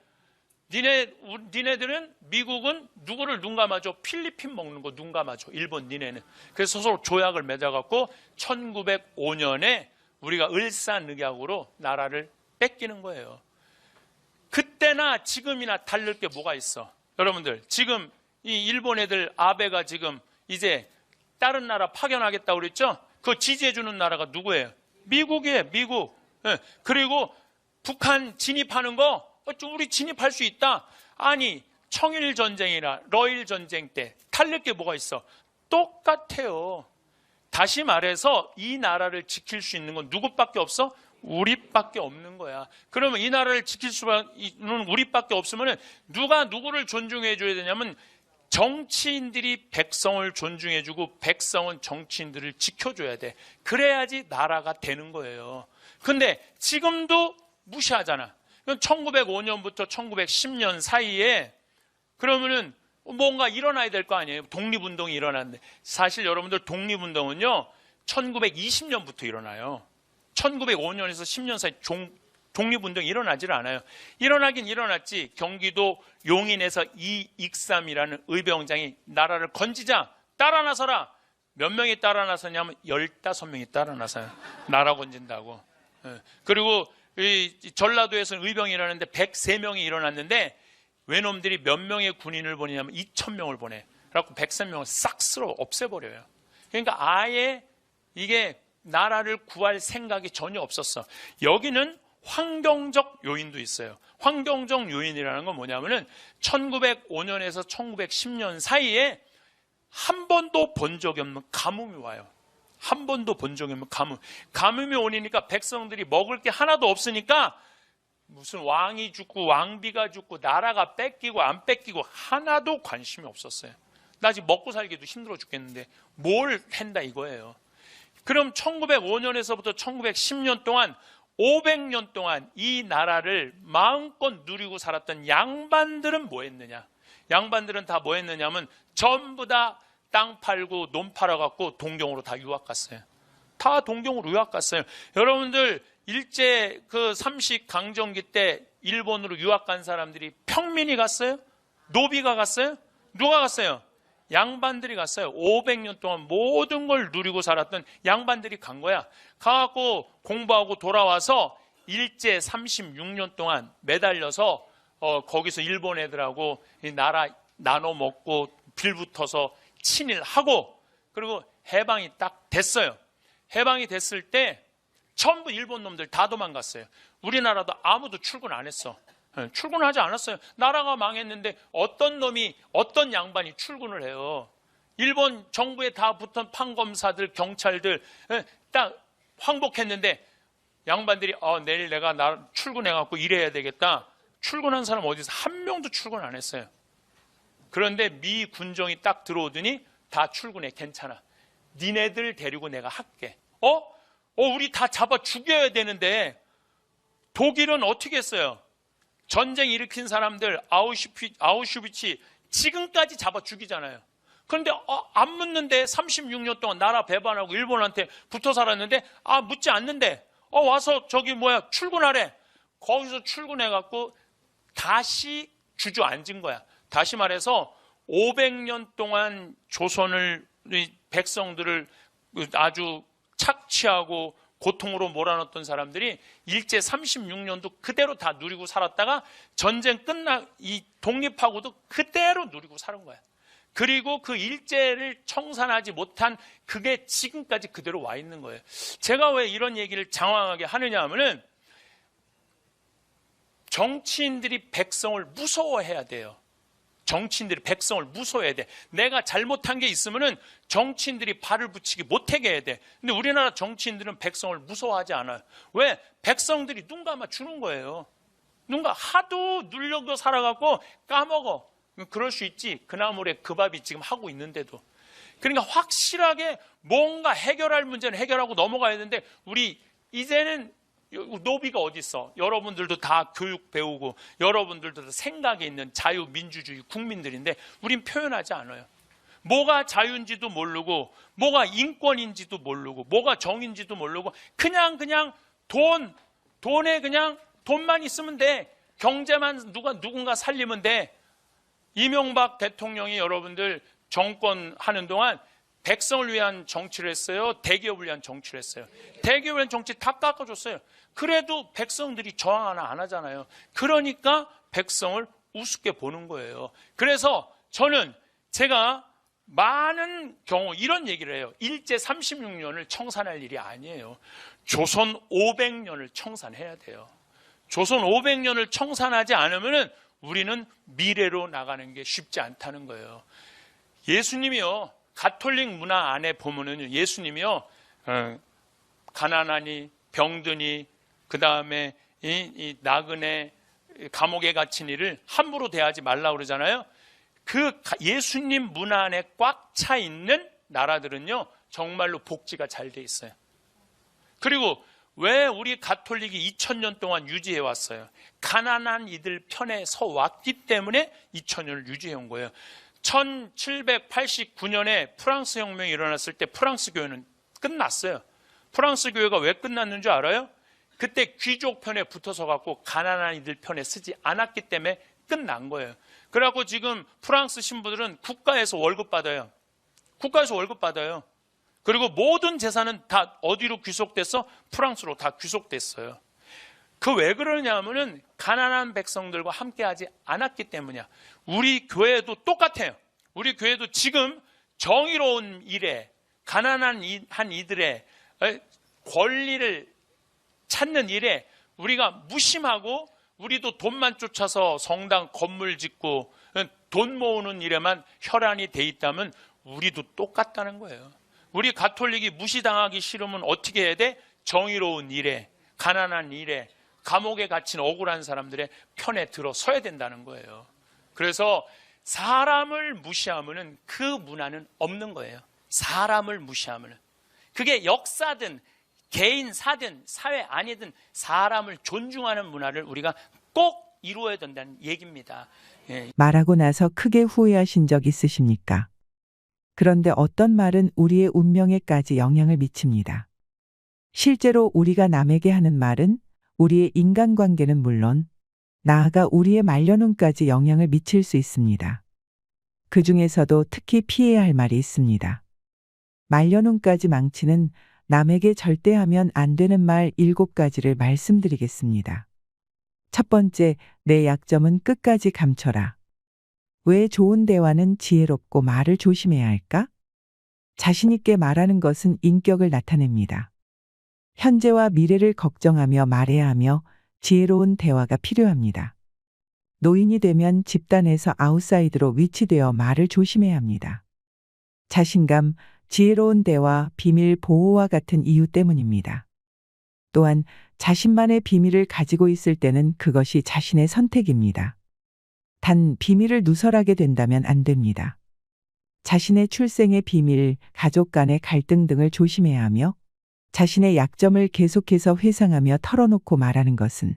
니네들은 미국은 누구를 눈 감아줘? 필리핀 먹는 거 눈 감아줘. 일본 니네는. 그래서 서로 조약을 맺어갖고 1905년에 우리가 을사늑약으로 나라를 뺏기는 거예요. 그때나 지금이나 다를 게 뭐가 있어? 여러분들 지금 이 일본 애들 아베가 지금 이제 다른 나라 파견하겠다고 그랬죠? 그거 지지해주는 나라가 누구예요? 미국이에요. 미국. 그리고 북한 진입하는 거 우리 진입할 수 있다. 아니 청일전쟁이나 러일전쟁 때 탈릴 게 뭐가 있어? 똑같아요. 다시 말해서 이 나라를 지킬 수 있는 건 누구밖에 없어? 우리밖에 없는 거야. 그러면 이 나라를 지킬 수는 우리밖에 없으면 누가 누구를 존중해 줘야 되냐면 정치인들이 백성을 존중해 주고 백성은 정치인들을 지켜줘야 돼. 그래야지 나라가 되는 거예요. 근데 지금도 무시하잖아. 1905년부터 1910년 사이에 그러면은 뭔가 일어나야 될 거 아니에요. 독립운동이 일어났는데 사실 여러분들 독립운동은요 1920년부터 일어나요. 1905년에서 10년 사이 독립운동이 일어나질 않아요. 일어나긴 일어났지. 경기도 용인에서 이익삼이라는 의병장이 나라를 건지자 따라 나서라. 몇 명이 따라 나서냐면 15명이 따라 나서요. 나라 건진다고. 그리고 이 전라도에서는 의병이 일어났는데 103명이 일어났는데 외놈들이 몇 명의 군인을 보내냐면 2,000명을 보내. 그래갖고 103명을 싹 쓸어 없애버려요. 그러니까 아예 이게 나라를 구할 생각이 전혀 없었어. 여기는 환경적 요인도 있어요. 환경적 요인이라는 건 뭐냐면은 1905년에서 1910년 사이에 한 번도 본 적이 없는 가뭄이 와요. 한 번도 본 적이 없는 가뭄이 오니까 백성들이 먹을 게 하나도 없으니까 무슨 왕이 죽고 왕비가 죽고 나라가 뺏기고 안 뺏기고 하나도 관심이 없었어요. 나 지금 먹고 살기도 힘들어 죽겠는데 뭘 한다 이거예요. 그럼 1905년에서부터 1910년 동안 500년 동안 이 나라를 마음껏 누리고 살았던 양반들은 뭐 했느냐? 양반들은 다 뭐 했느냐면 전부 다 땅 팔고 논 팔아갖고 동경으로 다 유학 갔어요. 다 동경으로 유학 갔어요. 여러분들 일제 그 삼식 강점기 때 일본으로 유학 간 사람들이 평민이 갔어요? 노비가 갔어요? 누가 갔어요? 양반들이 갔어요. 500년 동안 모든 걸 누리고 살았던 양반들이 간 거야. 가갖고 공부하고 돌아와서 일제 36년 동안 매달려서 거기서 일본 애들하고 이 나라 나눠 먹고 빌붙어서 친일하고, 그리고 해방이 딱 됐어요. 해방이 됐을 때 전부 일본 놈들 다 도망갔어요. 우리나라도 아무도 출근 안 했어. 출근하지 않았어요. 나라가 망했는데 어떤 놈이, 어떤 양반이 출근을 해요. 일본 정부에 다 붙은 판검사들, 경찰들 딱 항복했는데 양반들이 내일 내가 출근해갖고 일해야 되겠다. 출근한 사람 어디서 한 명도 출근 안 했어요. 그런데 미 군정이 딱 들어오더니 다 출근해. 괜찮아. 니네들 데리고 내가 할게. 우리 다 잡아 죽여야 되는데 독일은 어떻게 했어요? 전쟁 일으킨 사람들 아우슈비츠 지금까지 잡아 죽이잖아요. 그런데 안 묻는데 36년 동안 나라 배반하고 일본한테 붙어 살았는데 묻지 않는데 와서 출근하래. 거기서 출근해갖고 다시 주저앉은 거야. 다시 말해서 500년 동안 조선을, 백성들을 아주 착취하고 고통으로 몰아넣었던 사람들이 일제 36년도 그대로 다 누리고 살았다가 전쟁 독립하고도 그대로 누리고 사는 거야. 그리고 그 일제를 청산하지 못한 그게 지금까지 그대로 와 있는 거예요. 제가 왜 이런 얘기를 장황하게 하느냐 하면은 정치인들이 백성을 무서워해야 돼요. 정치인들이 백성을 무서워해야 돼. 내가 잘못한 게 있으면은 정치인들이 발을 붙이기 못하게 해야 돼. 근데 우리나라 정치인들은 백성을 무서워하지 않아요. 왜? 백성들이 눈 감아 주는 거예요. 하도 눌려고 살아갖고 까먹어. 그럴 수 있지. 그나물에 그 밥이 지금 하고 있는데도. 그러니까 확실하게 뭔가 해결할 문제는 해결하고 넘어가야 되는데 우리 이제는 노비가 어디 있어? 여러분들도 다 교육 배우고 여러분들도 다 생각이 있는 자유민주주의 국민들인데 우린 표현하지 않아요. 뭐가 자유인지도 모르고 뭐가 인권인지도 모르고 뭐가 정인지도 모르고 그냥 돈에 그냥 돈만 있으면 돼. 경제만 누군가 살리면 돼. 이명박 대통령이 여러분들 정권 하는 동안 백성을 위한 정치를 했어요? 대기업을 위한 정치를 했어요? 대기업을 위한 정치 다 깎아줬어요. 그래도 백성들이 저항 하나 안 하잖아요. 그러니까 백성을 우습게 보는 거예요. 그래서 제가 많은 경우 이런 얘기를 해요. 일제 36년을 청산할 일이 아니에요. 조선 500년을 청산해야 돼요. 조선 500년을 청산하지 않으면 우리는 미래로 나가는 게 쉽지 않다는 거예요. 예수님이요, 가톨릭 문화 안에 보면은 예수님이요, 가난하니 병드니 그 다음에 이 나그네 감옥에 갇힌 이를 함부로 대하지 말라고 그러잖아요. 그 예수님 문화 안에 꽉 차 있는 나라들은요 정말로 복지가 잘 돼 있어요. 그리고 왜 우리 가톨릭이 2000년 동안 유지해 왔어요? 가난한 이들 편에 서 왔기 때문에 2000년을 유지해 온 거예요. 1789년에 프랑스 혁명이 일어났을 때 프랑스 교회는 끝났어요. 프랑스 교회가 왜 끝났는 줄 알아요? 그때 귀족 편에 붙어서 갖고 가난한 이들 편에 쓰지 않았기 때문에 끝난 거예요. 그래갖고 지금 프랑스 신부들은 국가에서 월급 받아요. 국가에서 월급 받아요. 그리고 모든 재산은 다 어디로 귀속됐어? 프랑스로 다 귀속됐어요. 그 왜 그러냐 하면은 가난한 백성들과 함께하지 않았기 때문이야. 우리 교회도 똑같아요. 우리 교회도 지금 정의로운 일에 가난한 한 이들의 권리를 찾는 일에 우리가 무심하고 우리도 돈만 쫓아서 성당 건물 짓고 돈 모으는 일에만 혈안이 돼 있다면 우리도 똑같다는 거예요. 우리 가톨릭이 무시당하기 싫으면 어떻게 해야 돼? 정의로운 일에, 가난한 일에, 감옥에 갇힌 억울한 사람들의 편에 들어서야 된다는 거예요. 그래서 사람을 무시하면 그 문화는 없는 거예요. 사람을 무시하면. 그게 역사든 개인사든 사회 아니든 사람을 존중하는 문화를 우리가 꼭 이루어야 된다는 얘기입니다. 예. 말하고 나서 크게 후회하신 적 있으십니까? 그런데 어떤 말은 우리의 운명에까지 영향을 미칩니다. 실제로 우리가 남에게 하는 말은 우리의 인간관계는 물론 나아가 우리의 말년운까지 영향을 미칠 수 있습니다. 그 중에서도 특히 피해야 할 말이 있습니다. 말려놓음까지 망치는 남에게 절대 하면 안 되는 말 7가지를 말씀드리겠습니다. 첫 번째, 내 약점은 끝까지 감춰라. 왜 좋은 대화는 지혜롭고 말을 조심해야 할까? 자신있게 말하는 것은 인격을 나타냅니다. 현재와 미래를 걱정하며 말해야 하며 지혜로운 대화가 필요합니다. 노인이 되면 집단에서 아웃사이드로 위치되어 말을 조심해야 합니다. 자신감, 지혜로운 대화, 비밀 보호와 같은 이유 때문입니다. 또한 자신만의 비밀을 가지고 있을 때는 그것이 자신의 선택입니다. 단 비밀을 누설하게 된다면 안 됩니다. 자신의 출생의 비밀, 가족 간의 갈등 등을 조심해야 하며 자신의 약점을 계속해서 회상하며 털어놓고 말하는 것은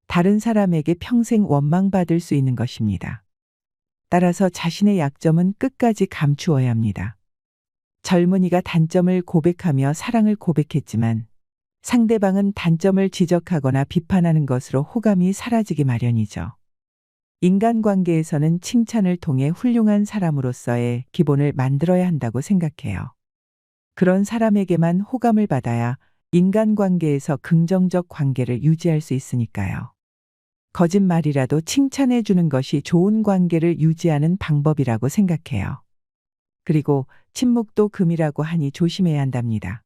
다른 사람에게 평생 원망받을 수 있는 것입니다. 따라서 자신의 약점은 끝까지 감추어야 합니다. 젊은이가 단점을 고백하며 사랑을 고백했지만 상대방은 단점을 지적하거나 비판하는 것으로 호감이 사라지기 마련이죠. 인간관계에서는 칭찬을 통해 훌륭한 사람으로서의 기본을 만들어야 한다고 생각해요. 그런 사람에게만 호감을 받아야 인간관계에서 긍정적 관계를 유지할 수 있으니까요. 거짓말이라도 칭찬해 주는 것이 좋은 관계를 유지하는 방법이라고 생각해요. 그리고 침묵도 금이라고 하니 조심해야 한답니다.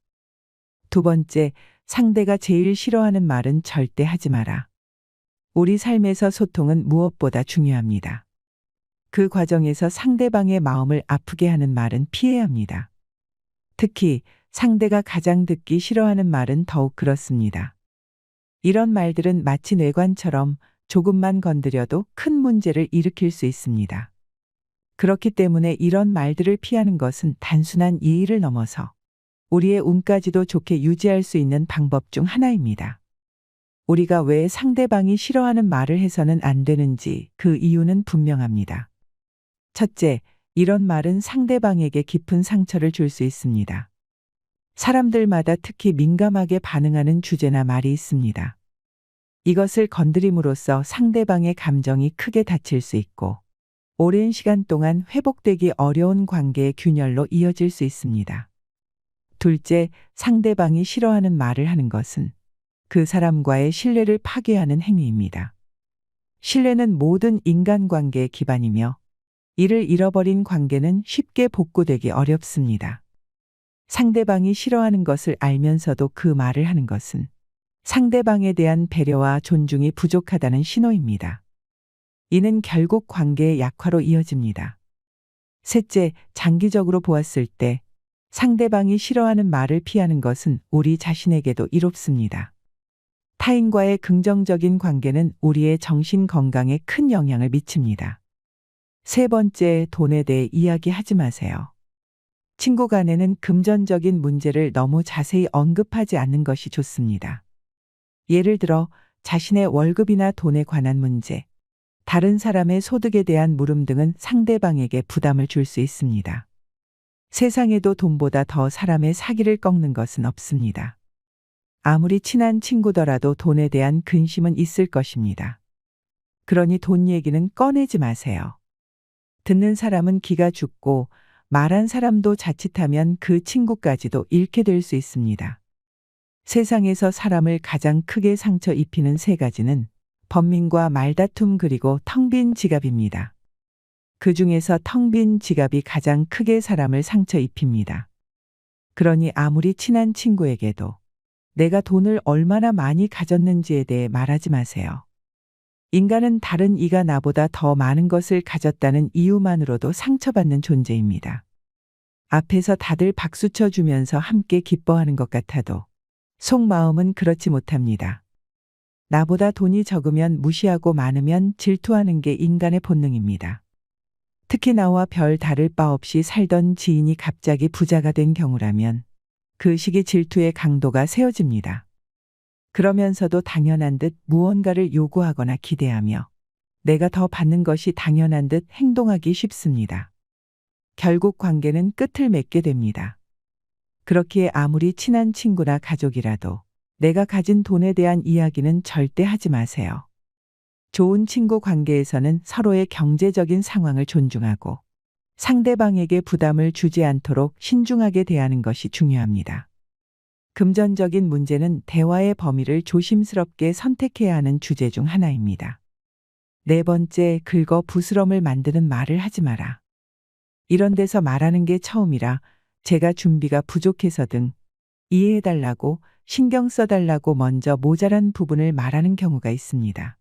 두 번째, 상대가 제일 싫어하는 말은 절대 하지 마라. 우리 삶에서 소통은 무엇보다 중요합니다. 그 과정에서 상대방의 마음을 아프게 하는 말은 피해야 합니다. 특히 상대가 가장 듣기 싫어하는 말은 더욱 그렇습니다. 이런 말들은 마치 뇌관처럼 조금만 건드려도 큰 문제를 일으킬 수 있습니다. 그렇기 때문에 이런 말들을 피하는 것은 단순한 예의를 넘어서 우리의 운까지도 좋게 유지할 수 있는 방법 중 하나입니다. 우리가 왜 상대방이 싫어하는 말을 해서는 안 되는지 그 이유는 분명합니다. 첫째, 이런 말은 상대방에게 깊은 상처를 줄 수 있습니다. 사람들마다 특히 민감하게 반응하는 주제나 말이 있습니다. 이것을 건드림으로써 상대방의 감정이 크게 다칠 수 있고 오랜 시간 동안 회복되기 어려운 관계의 균열로 이어질 수 있습니다. 둘째, 상대방이 싫어하는 말을 하는 것은 그 사람과의 신뢰를 파괴하는 행위입니다. 신뢰는 모든 인간관계의 기반이며 이를 잃어버린 관계는 쉽게 복구되기 어렵습니다. 상대방이 싫어하는 것을 알면서도 그 말을 하는 것은 상대방에 대한 배려와 존중이 부족하다는 신호입니다. 이는 결국 관계의 약화로 이어집니다. 셋째, 장기적으로 보았을 때 상대방이 싫어하는 말을 피하는 것은 우리 자신에게도 이롭습니다. 타인과의 긍정적인 관계는 우리의 정신 건강에 큰 영향을 미칩니다. 세 번째, 돈에 대해 이야기하지 마세요. 친구 간에는 금전적인 문제를 너무 자세히 언급하지 않는 것이 좋습니다. 예를 들어 자신의 월급이나 돈에 관한 문제, 다른 사람의 소득에 대한 물음 등은 상대방에게 부담을 줄 수 있습니다. 세상에도 돈보다 더 사람의 사기를 꺾는 것은 없습니다. 아무리 친한 친구더라도 돈에 대한 근심은 있을 것입니다. 그러니 돈 얘기는 꺼내지 마세요. 듣는 사람은 기가 죽고 말한 사람도 자칫하면 그 친구까지도 잃게 될 수 있습니다. 세상에서 사람을 가장 크게 상처 입히는 세 가지는 번민과 말다툼 그리고 텅 빈 지갑입니다. 그 중에서 텅 빈 지갑이 가장 크게 사람을 상처 입힙니다. 그러니 아무리 친한 친구에게도 내가 돈을 얼마나 많이 가졌는지에 대해 말하지 마세요. 인간은 다른 이가 나보다 더 많은 것을 가졌다는 이유만으로도 상처받는 존재입니다. 앞에서 다들 박수 쳐주면서 함께 기뻐하는 것 같아도 속마음은 그렇지 못합니다. 나보다 돈이 적으면 무시하고 많으면 질투하는 게 인간의 본능입니다. 특히 나와 별 다를 바 없이 살던 지인이 갑자기 부자가 된 경우라면 그 시기 질투의 강도가 세워집니다. 그러면서도 당연한 듯 무언가를 요구하거나 기대하며 내가 더 받는 것이 당연한 듯 행동하기 쉽습니다. 결국 관계는 끝을 맺게 됩니다. 그렇기에 아무리 친한 친구나 가족이라도 내가 가진 돈에 대한 이야기는 절대 하지 마세요. 좋은 친구 관계에서는 서로의 경제적인 상황을 존중하고 상대방에게 부담을 주지 않도록 신중하게 대하는 것이 중요합니다. 금전적인 문제는 대화의 범위를 조심스럽게 선택해야 하는 주제 중 하나입니다. 네 번째, 긁어 부스럼을 만드는 말을 하지 마라. 이런 데서 말하는 게 처음이라 제가 준비가 부족해서 등 이해해달라고 신경 써달라고 먼저 모자란 부분을 말하는 경우가 있습니다.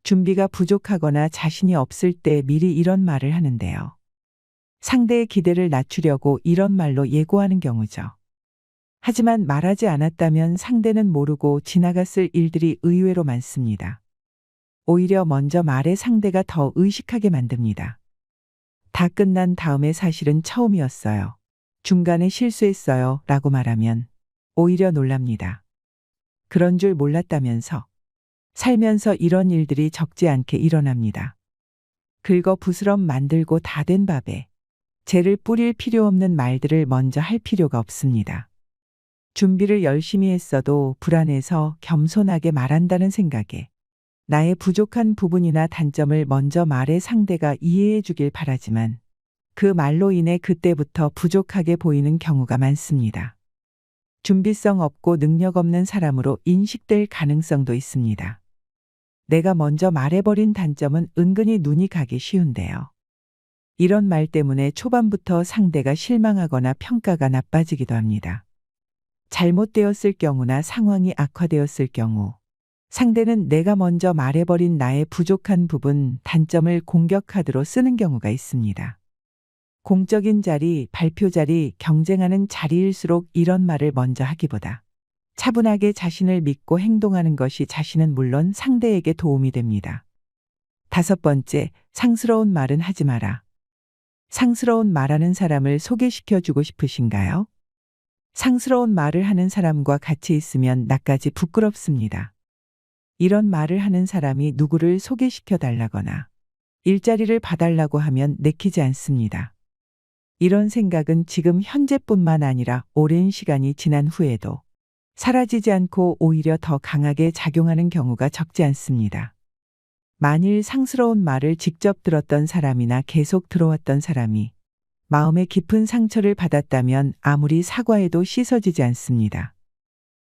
준비가 부족하거나 자신이 없을 때 미리 이런 말을 하는데요. 상대의 기대를 낮추려고 이런 말로 예고하는 경우죠. 하지만 말하지 않았다면 상대는 모르고 지나갔을 일들이 의외로 많습니다. 오히려 먼저 말해 상대가 더 의식하게 만듭니다. 다 끝난 다음에 사실은 처음이었어요. 중간에 실수했어요. 라고 말하면 오히려 놀랍니다. 그런 줄 몰랐다면서. 살면서 이런 일들이 적지 않게 일어납니다. 긁어 부스럼 만들고 다 된 밥에 재를 뿌릴 필요 없는 말들을 먼저 할 필요가 없습니다. 준비를 열심히 했어도 불안해서 겸손하게 말한다는 생각에 나의 부족한 부분이나 단점을 먼저 말해 상대가 이해해 주길 바라지만 그 말로 인해 그때부터 부족하게 보이는 경우가 많습니다. 준비성 없고 능력 없는 사람으로 인식될 가능성도 있습니다. 내가 먼저 말해버린 단점은 은근히 눈이 가기 쉬운데요. 이런 말 때문에 초반부터 상대가 실망하거나 평가가 나빠지기도 합니다. 잘못되었을 경우나 상황이 악화되었을 경우 상대는 내가 먼저 말해버린 나의 부족한 부분, 단점을 공격 카드로 쓰는 경우가 있습니다. 공적인 자리, 발표 자리, 경쟁하는 자리일수록 이런 말을 먼저 하기보다 차분하게 자신을 믿고 행동하는 것이 자신은 물론 상대에게 도움이 됩니다. 다섯 번째, 상스러운 말은 하지 마라. 상스러운 말하는 사람을 소개시켜 주고 싶으신가요? 상스러운 말을 하는 사람과 같이 있으면 나까지 부끄럽습니다. 이런 말을 하는 사람이 누구를 소개시켜 달라거나 일자리를 봐달라고 하면 내키지 않습니다. 이런 생각은 지금 현재뿐만 아니라 오랜 시간이 지난 후에도 사라지지 않고 오히려 더 강하게 작용하는 경우가 적지 않습니다. 만일 상스러운 말을 직접 들었던 사람이나 계속 들어왔던 사람이 마음에 깊은 상처를 받았다면 아무리 사과해도 씻어지지 않습니다.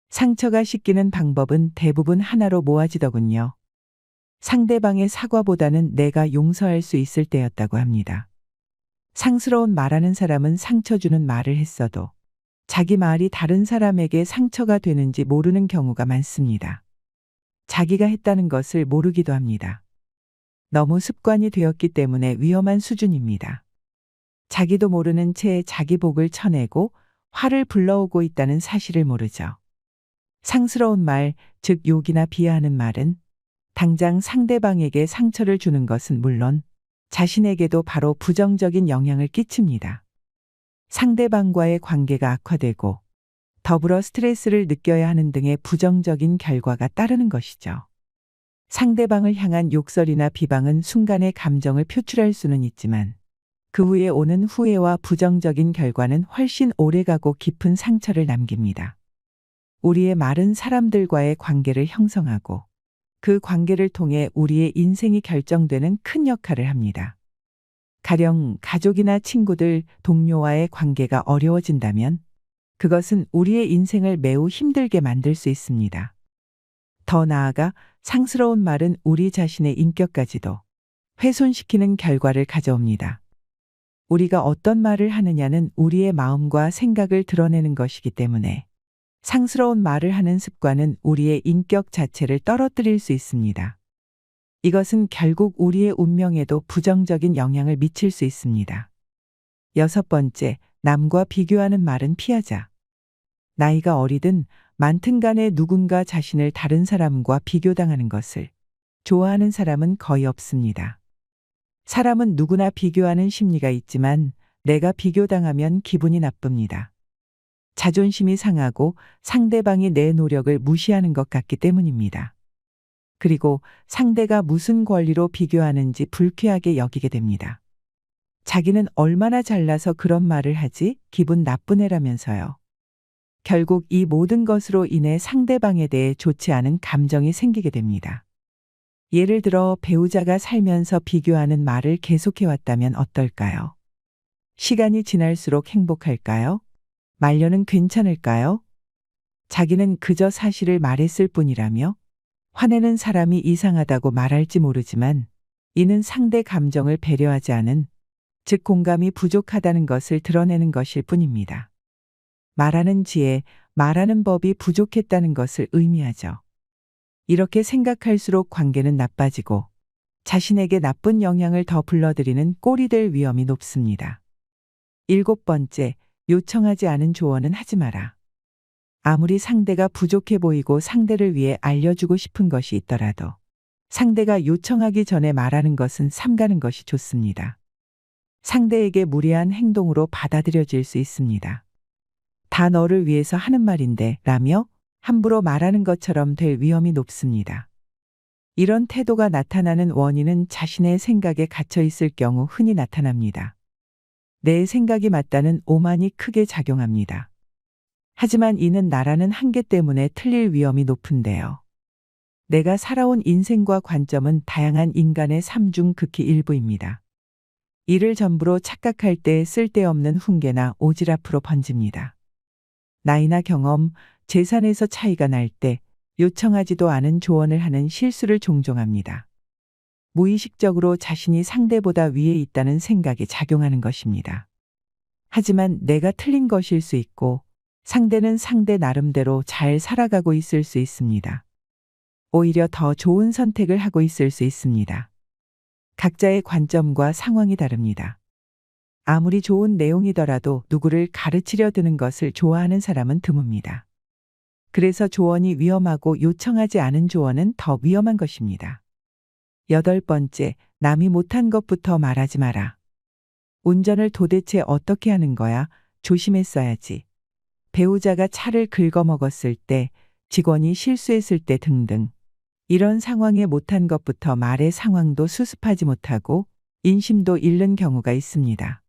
상처가 씻기는 방법은 대부분 하나로 모아지더군요. 상대방의 사과보다는 내가 용서할 수 있을 때였다고 합니다. 상스러운 말하는 사람은 상처 주는 말을 했어도 자기 말이 다른 사람에게 상처가 되는지 모르는 경우가 많습니다. 자기가 했다는 것을 모르기도 합니다. 너무 습관이 되었기 때문에 위험한 수준입니다. 자기도 모르는 채 자기 복을 쳐내고 화를 불러오고 있다는 사실을 모르죠. 상스러운 말, 즉 욕이나 비하하는 말은 당장 상대방에게 상처를 주는 것은 물론 자신에게도 바로 부정적인 영향을 끼칩니다. 상대방과의 관계가 악화되고 더불어 스트레스를 느껴야 하는 등의 부정적인 결과가 따르는 것이죠. 상대방을 향한 욕설이나 비방은 순간의 감정을 표출할 수는 있지만 그 후에 오는 후회와 부정적인 결과는 훨씬 오래가고 깊은 상처를 남깁니다. 우리의 말은 사람들과의 관계를 형성하고 그 관계를 통해 우리의 인생이 결정되는 큰 역할을 합니다. 가령 가족이나 친구들, 동료와의 관계가 어려워진다면 그것은 우리의 인생을 매우 힘들게 만들 수 있습니다. 더 나아가 상스러운 말은 우리 자신의 인격까지도 훼손시키는 결과를 가져옵니다. 우리가 어떤 말을 하느냐는 우리의 마음과 생각을 드러내는 것이기 때문에 상스러운 말을 하는 습관은 우리의 인격 자체를 떨어뜨릴 수 있습니다. 이것은 결국 우리의 운명에도 부정적인 영향을 미칠 수 있습니다. 여섯 번째, 남과 비교하는 말은 피하자. 나이가 어리든 많든 간에 누군가 자신을 다른 사람과 비교당하는 것을 좋아하는 사람은 거의 없습니다. 사람은 누구나 비교하는 심리가 있지만 내가 비교당하면 기분이 나쁩니다. 자존심이 상하고 상대방이 내 노력을 무시하는 것 같기 때문입니다. 그리고 상대가 무슨 권리로 비교하는지 불쾌하게 여기게 됩니다. 자기는 얼마나 잘나서 그런 말을 하지? 기분 나쁜 애라면서요. 결국 이 모든 것으로 인해 상대방에 대해 좋지 않은 감정이 생기게 됩니다. 예를 들어 배우자가 살면서 비교하는 말을 계속해왔다면 어떨까요? 시간이 지날수록 행복할까요? 말년은 괜찮을까요? 자기는 그저 사실을 말했을 뿐이라며 화내는 사람이 이상하다고 말할지 모르지만 이는 상대 감정을 배려하지 않은, 즉 공감이 부족하다는 것을 드러내는 것일 뿐입니다. 말하는 지혜, 말하는 법이 부족했다는 것을 의미하죠. 이렇게 생각할수록 관계는 나빠지고 자신에게 나쁜 영향을 더 불러들이는 꼴이 될 위험이 높습니다. 7번째, 요청하지 않은 조언은 하지 마라. 아무리 상대가 부족해 보이고 상대를 위해 알려주고 싶은 것이 있더라도 상대가 요청하기 전에 말하는 것은 삼가는 것이 좋습니다. 상대에게 무례한 행동으로 받아들여질 수 있습니다. 다 너를 위해서 하는 말인데 라며 함부로 말하는 것처럼 될 위험이 높습니다. 이런 태도가 나타나는 원인은 자신의 생각에 갇혀 있을 경우 흔히 나타납니다. 내 생각이 맞다는 오만이 크게 작용합니다. 하지만 이는 나라는 한계 때문에 틀릴 위험이 높은데요. 내가 살아온 인생과 관점은 다양한 인간의 삶 중 극히 일부입니다. 이를 전부로 착각할 때 쓸데없는 훈계나 오지랖으로 번집니다. 나이나 경험, 재산에서 차이가 날 때 요청하지도 않은 조언을 하는 실수를 종종 합니다. 무의식적으로 자신이 상대보다 위에 있다는 생각이 작용하는 것입니다. 하지만 내가 틀린 것일 수 있고 상대는 상대 나름대로 잘 살아가고 있을 수 있습니다. 오히려 더 좋은 선택을 하고 있을 수 있습니다. 각자의 관점과 상황이 다릅니다. 아무리 좋은 내용이더라도 누구를 가르치려 드는 것을 좋아하는 사람은 드뭅니다. 그래서 조언이 위험하고 요청하지 않은 조언은 더 위험한 것입니다. 8번째, 남이 못한 것부터 말하지 마라. 운전을 도대체 어떻게 하는 거야? 조심했어야지. 배우자가 차를 긁어먹었을 때, 직원이 실수했을 때 등등. 이런 상황에 못한 것부터 말의 상황도 수습하지 못하고 인심도 잃는 경우가 있습니다.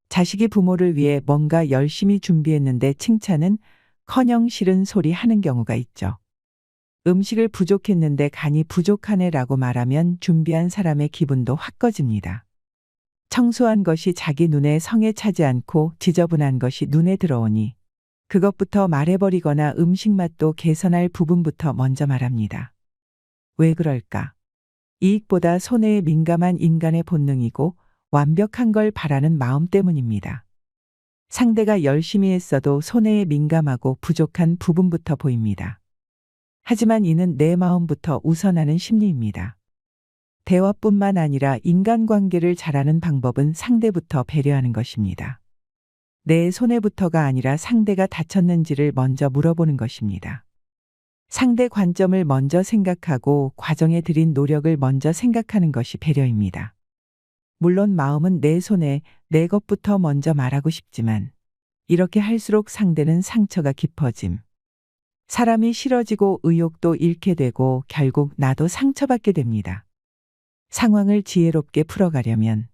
자식이 부모를 위해 뭔가 열심히 준비했는데 칭찬은 커녕 싫은 소리 하는 경우가 있죠. 음식을 부족했는데 간이 부족하네라고 말하면 준비한 사람의 기분도 확 꺼집니다. 청소한 것이 자기 눈에 성에 차지 않고 지저분한 것이 눈에 들어오니 그것부터 말해버리거나 음식 맛도 개선할 부분부터 먼저 말합니다. 왜 그럴까? 이익보다 손해에 민감한 인간의 본능이고 완벽한 걸 바라는 마음 때문입니다. 상대가 열심히 했어도 손해에 민감하고 부족한 부분부터 보입니다. 하지만 이는 내 마음부터 우선하는 심리입니다. 대화뿐만 아니라 인간관계를 잘하는 방법은 상대부터 배려하는 것입니다. 내 손해부터가 아니라 상대가 다쳤는지를 먼저 물어보는 것입니다. 상대 관점을 먼저 생각하고 과정에 들인 노력을 먼저 생각하는 것이 배려입니다. 물론 마음은 내 손에 내 것부터 먼저 말하고 싶지만 이렇게 할수록 상대는 상처가 깊어짐. 사람이 싫어지고 의욕도 잃게 되고 결국 나도 상처받게 됩니다. 상황을 지혜롭게 풀어가려면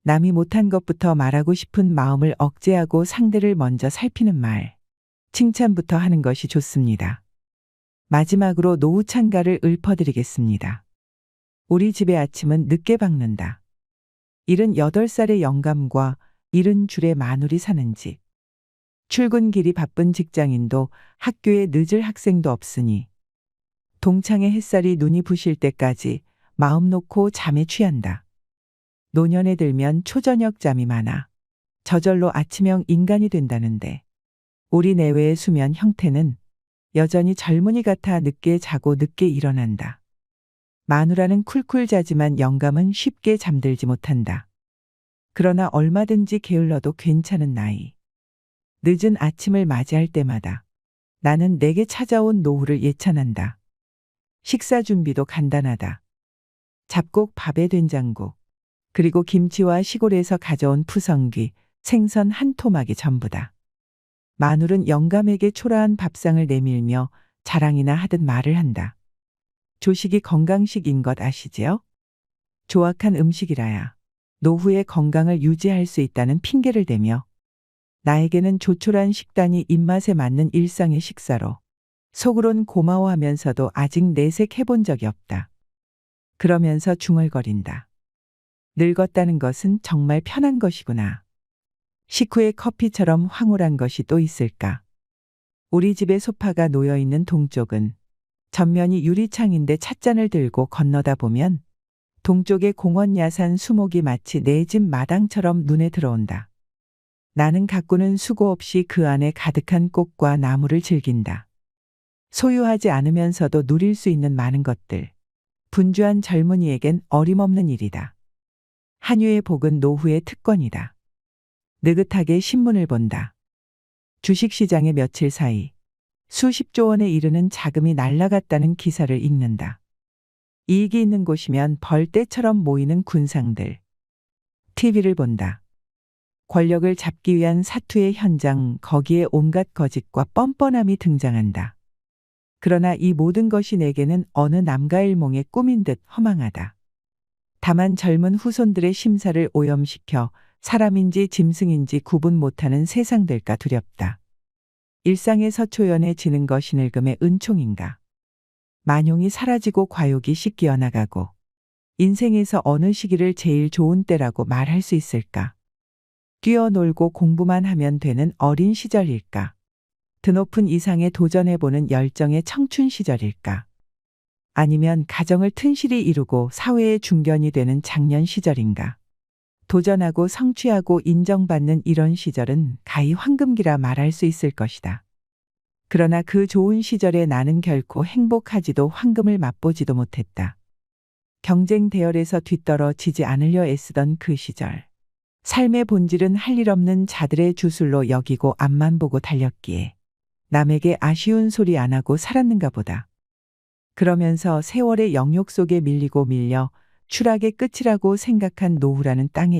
남이 못한 것부터 말하고 싶은 마음을 억제하고 상대를 먼저 살피는 말, 칭찬부터 하는 것이 좋습니다. 마지막으로 노후 찬가를 읊어드리겠습니다. 우리 집의 아침은 늦게 밝는다. 78살의 영감과 70줄의 마누리 사는 집. 출근길이 바쁜 직장인도 학교에 늦을 학생도 없으니 동창의 햇살이 눈이 부실 때까지 마음 놓고 잠에 취한다. 노년에 들면 초저녁 잠이 많아 저절로 아침형 인간이 된다는데 우리 내외의 수면 형태는 여전히 젊은이 같아 늦게 자고 늦게 일어난다. 마누라는 쿨쿨 자지만 영감은 쉽게 잠들지 못한다. 그러나 얼마든지 게을러도 괜찮은 나이. 늦은 아침을 맞이할 때마다 나는 내게 찾아온 노후를 예찬한다. 식사 준비도 간단하다. 잡곡 밥에 된장국, 그리고 김치와 시골에서 가져온 푸성귀, 생선 한 토막이 전부다. 마눌은 영감에게 초라한 밥상을 내밀며 자랑이나 하듯 말을 한다. 조식이 건강식인 것 아시지요? 조악한 음식이라야 노후의 건강을 유지할 수 있다는 핑계를 대며 나에게는 조촐한 식단이 입맛에 맞는 일상의 식사로 속으론 고마워하면서도 아직 내색해본 적이 없다. 그러면서 중얼거린다. 늙었다는 것은 정말 편한 것이구나. 식후의 커피처럼 황홀한 것이 또 있을까? 우리 집의 소파가 놓여 있는 동쪽은 전면이 유리창인데 찻잔을 들고 건너다 보면 동쪽의 공원 야산 수목이 마치 내 집 마당처럼 눈에 들어온다. 나는 가꾸는 수고 없이 그 안에 가득한 꽃과 나무를 즐긴다. 소유하지 않으면서도 누릴 수 있는 많은 것들. 분주한 젊은이에겐 어림없는 일이다. 한유의 복은 노후의 특권이다. 느긋하게 신문을 본다. 주식시장에 며칠 사이 수십조 원에 이르는 자금이 날아갔다는 기사를 읽는다. 이익이 있는 곳이면 벌떼처럼 모이는 군상들. TV를 본다. 권력을 잡기 위한 사투의 현장, 거기에 온갖 거짓과 뻔뻔함이 등장한다. 그러나 이 모든 것이 내게는 어느 남가일몽의 꿈인 듯 허망하다. 다만 젊은 후손들의 심사를 오염시켜 사람인지 짐승인지 구분 못하는 세상 될까 두렵다. 일상에서 초연해지는 것이 늙음의 은총인가. 만용이 사라지고 과욕이 씻겨 나가고 인생에서 어느 시기를 제일 좋은 때라고 말할 수 있을까? 뛰어놀고 공부만 하면 되는 어린 시절일까? 드높은 이상에 도전해보는 열정의 청춘 시절일까? 아니면 가정을 튼실히 이루고 사회의 중견이 되는 장년 시절인가? 도전하고 성취하고 인정받는 이런 시절은 가히 황금기라 말할 수 있을 것이다. 그러나 그 좋은 시절에 나는 결코 행복하지도 황금을 맛보지도 못했다. 경쟁 대열에서 뒤떨어지지 않으려 애쓰던 그 시절. 삶의 본질은 할 일 없는 자들의 주술로 여기고 앞만 보고 달렸기에 남에게 아쉬운 소리 안 하고 살았는가 보다. 그러면서 세월의 영역 속에 밀리고 밀려 추락의 끝이라고 생각한 노후라는 땅에